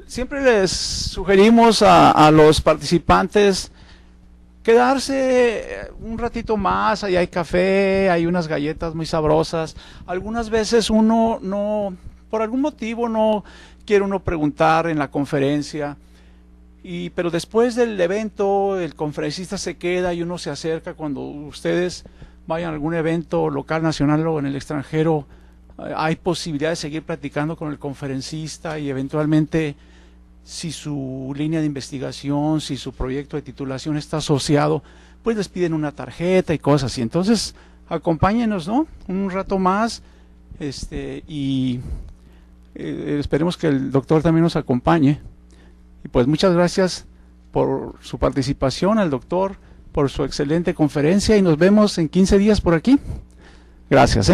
siempre les sugerimos a los participantes quedarse un ratito más, ahí hay café, hay unas galletas muy sabrosas. Algunas veces uno no, por algún motivo no quiere uno preguntar en la conferencia, pero después del evento el conferencista se queda y uno se acerca. Cuando ustedes vayan a algún evento local, nacional o en el extranjero, hay posibilidad de seguir platicando con el conferencista y eventualmente, si su línea de investigación, si su proyecto de titulación está asociado, pues les piden una tarjeta y cosas así. Entonces, acompáñenos, ¿no? Un rato más, y esperemos que el doctor también nos acompañe. Y pues muchas gracias por su participación, al doctor, por su excelente conferencia, y nos vemos en 15 días por aquí. Gracias,